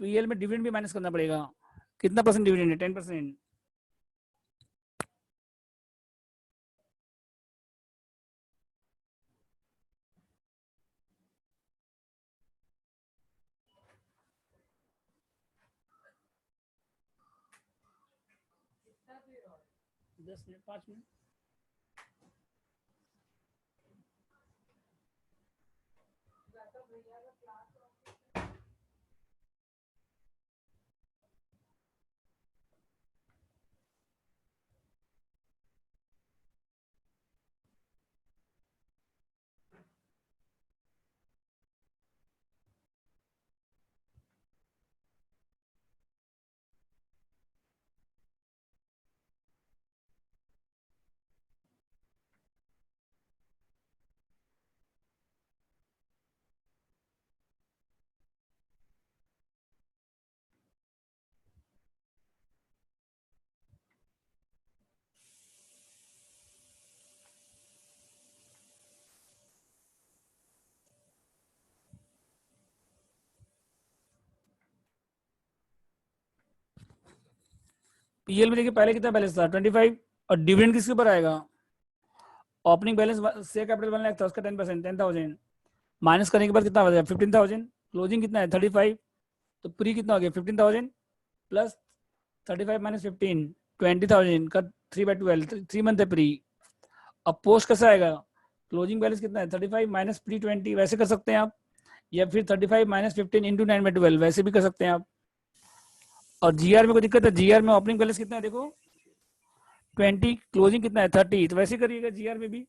पीएल में डिविडेंड भी माइनस करना पड़ेगा, कितना परसेंट डिविडेंड है 10%, 10 मिनट 5 मिनट। पीएल में देखिए पहले कितना बैलेंस था 25, और डिविडेंड किसके ऊपर आएगा? Opening balance share capital 1 lakh था, उसका 10% 10,000 माइनस करने के बाद कितना बचा? 15,000। क्लोजिंग कितना है 35, तो प्री कितना हो गया 15,000 प्लस 35 माइनस 15 20,000 का 3/12 3 मंथ है प्री। अब पोस्ट कैसे आएगा? क्लोजिंग बैलेंस कितना है 35 माइनस प्री 20, वैसे कर सकते हैं आप, या फिर 35 माइनस 15 इंटू 9/12 वैसे भी कर सकते हैं आप। और जीआर में कोई दिक्कत है? जीआर में ओपनिंग बैलेंस कितना है देखो 20, क्लोजिंग कितना है 30, तो वैसे करिएगा जीआर में भी।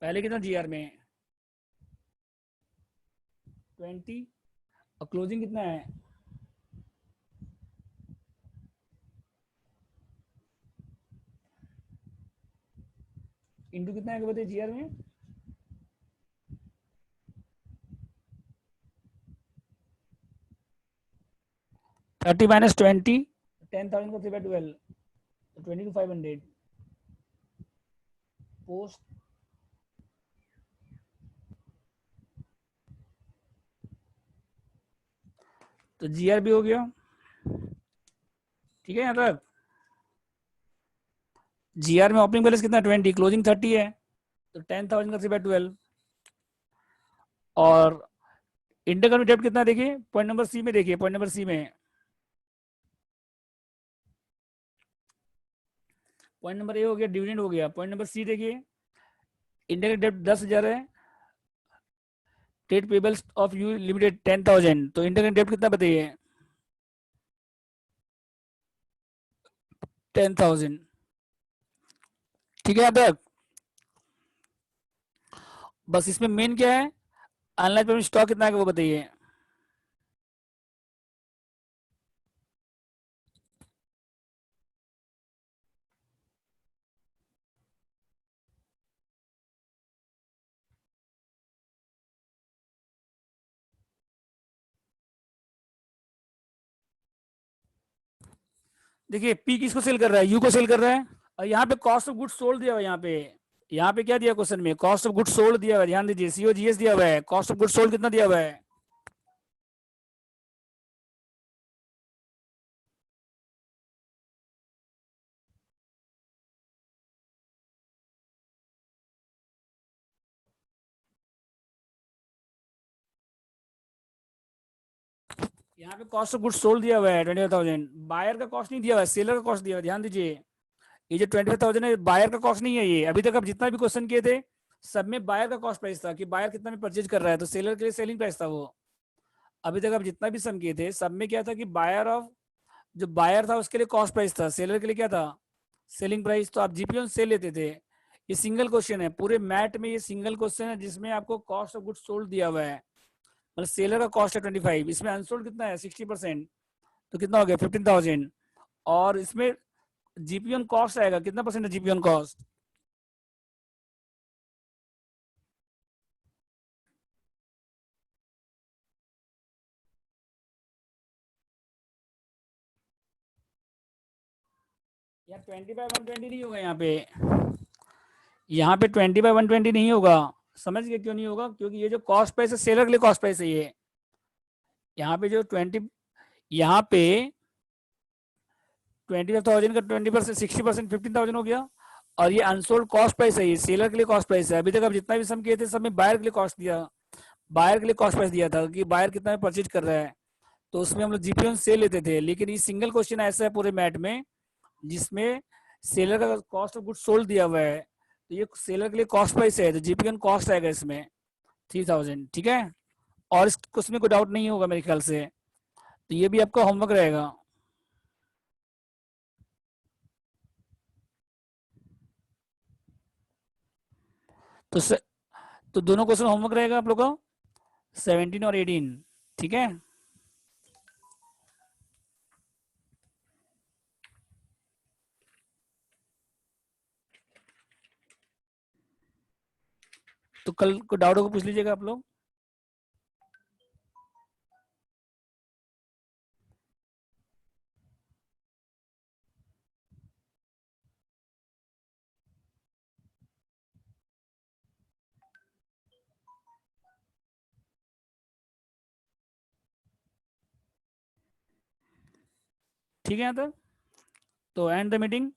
पहले कितना जीआर में 20, और क्लोजिंग कितना है इंटू कितना है बताइए जीआर में? 30 माइनस 20 10,000 का 3/12 22,500 पोस्ट। तो जीआर भी हो गया, ठीक है। यहाँ तक जीआर में ओपनिंग बैलेंस कितना 20, क्लोजिंग 30 है, तो 10,000 का 3/12। और इंटरकरेंट डेब्ट कितना देखिए पॉइंट नंबर सी में, देखिए पॉइंट नंबर सी में, पॉइंट नंबर ए हो गया डिविडेंड हो गया, पॉइंट नंबर सी देखिए इंटरकरेंट डेब्ट 10,000 है, trade payables of you limited 10,000, तो इंटरकरेंट डेब्ट कितना बताइए 10,000, ठीक है। यहाँ तक बस इसमें मेन क्या है, अनलाइन पेमेंट स्टॉक कितना है वो बताइए। देखिए पी किसको सेल कर रहा है, यू को सेल कर रहा है, और यहाँ पे कॉस्ट ऑफ गुड्स सोल्ड दिया हुआ है, यहाँ पे क्या दिया क्वेश्चन में, कॉस्ट ऑफ गुड्स सोल्ड दिया हुआ है, ध्यान दीजिए सीओजीएस दिया हुआ है, कॉस्ट ऑफ गुड्स सोल्ड कितना दिया हुआ है यहाँ पे कॉस्ट ऑफ गुड्स सोल्ड दिया हुआ है 25,000, बायर का कॉस्ट नहीं दिया हुआ है, सेलर का कॉस्ट दिया हुआ है, ध्यान दीजिए। ये जो 25,000 है बायर का कॉस्ट नहीं है, ये अभी तक आप जितना भी क्वेश्चन किए थे सब में बायर का कॉस्ट प्राइस था कि बायर कितना में परचेज कर रहा है, तो सेलर के लिए सेलिंग प्राइस था वो। अभी तक आप जितना भी सम किए थे सब में क्या था कि बायर ऑफ, जो बायर था उसके लिए कॉस्ट प्राइस था, सेलर के लिए क्या था सेलिंग प्राइस, तो आप जीपीओ से लेते थे। ये सिंगल क्वेश्चन है पूरे मैट में, ये सिंगल क्वेश्चन है जिसमें आपको कॉस्ट ऑफ गुड्स सोल्ड दिया हुआ है, मतलब सेलर का कॉस्ट है 25, इसमें अनसोल्ड कितना है 60%, तो कितना हो गया 15,000, और इसमें जीपीओन कॉस्ट आएगा कितना परसेंट है जीपीओन कॉस्ट, यार 20/120 नहीं होगा यहाँ पे 20/120 नहीं होगा, समझ गए क्यों नहीं होगा, क्योंकि ये जो कॉस्ट प्राइस है सेलर के लिए कॉस्ट प्राइस है ये, यहाँ पे जो 20, यहाँ पे 25,000 का 20% 60% 15,000 हो गया, और ये अनसोल्ड कॉस्ट प्राइस है, ये सेलर के लिए कॉस्ट प्राइस है। अभी तक आप जितना भी सम किए थे सब में बायर के लिए कॉस्ट दिया, बायर के लिए कॉस्ट प्राइस दिया था कि बायर कितना में परचेज कर रहा है, तो उसमें हम लोग जीपी सेल लेते थे, लेकिन ये सिंगल क्वेश्चन ऐसा है पूरे मैट में जिसमें सेलर का कॉस्ट ऑफ गुड सोल्ड दिया हुआ है, तो ये सेलर के लिए कॉस्ट प्राइस है, तो जीपी कॉस्ट आएगा इसमें 3000, ठीक है। और इस क्वेश्चन में कोई डाउट नहीं होगा मेरे ख्याल से, तो ये भी आपका होमवर्क रहेगा। तो तो दोनों क्वेश्चन होमवर्क रहेगा आप लोग का, 17 और 18, ठीक है। तो कल को डाउट होगा पूछ लीजिएगा आप लोग। ठीक है यहाँ तक, तो एंड द मीटिंग।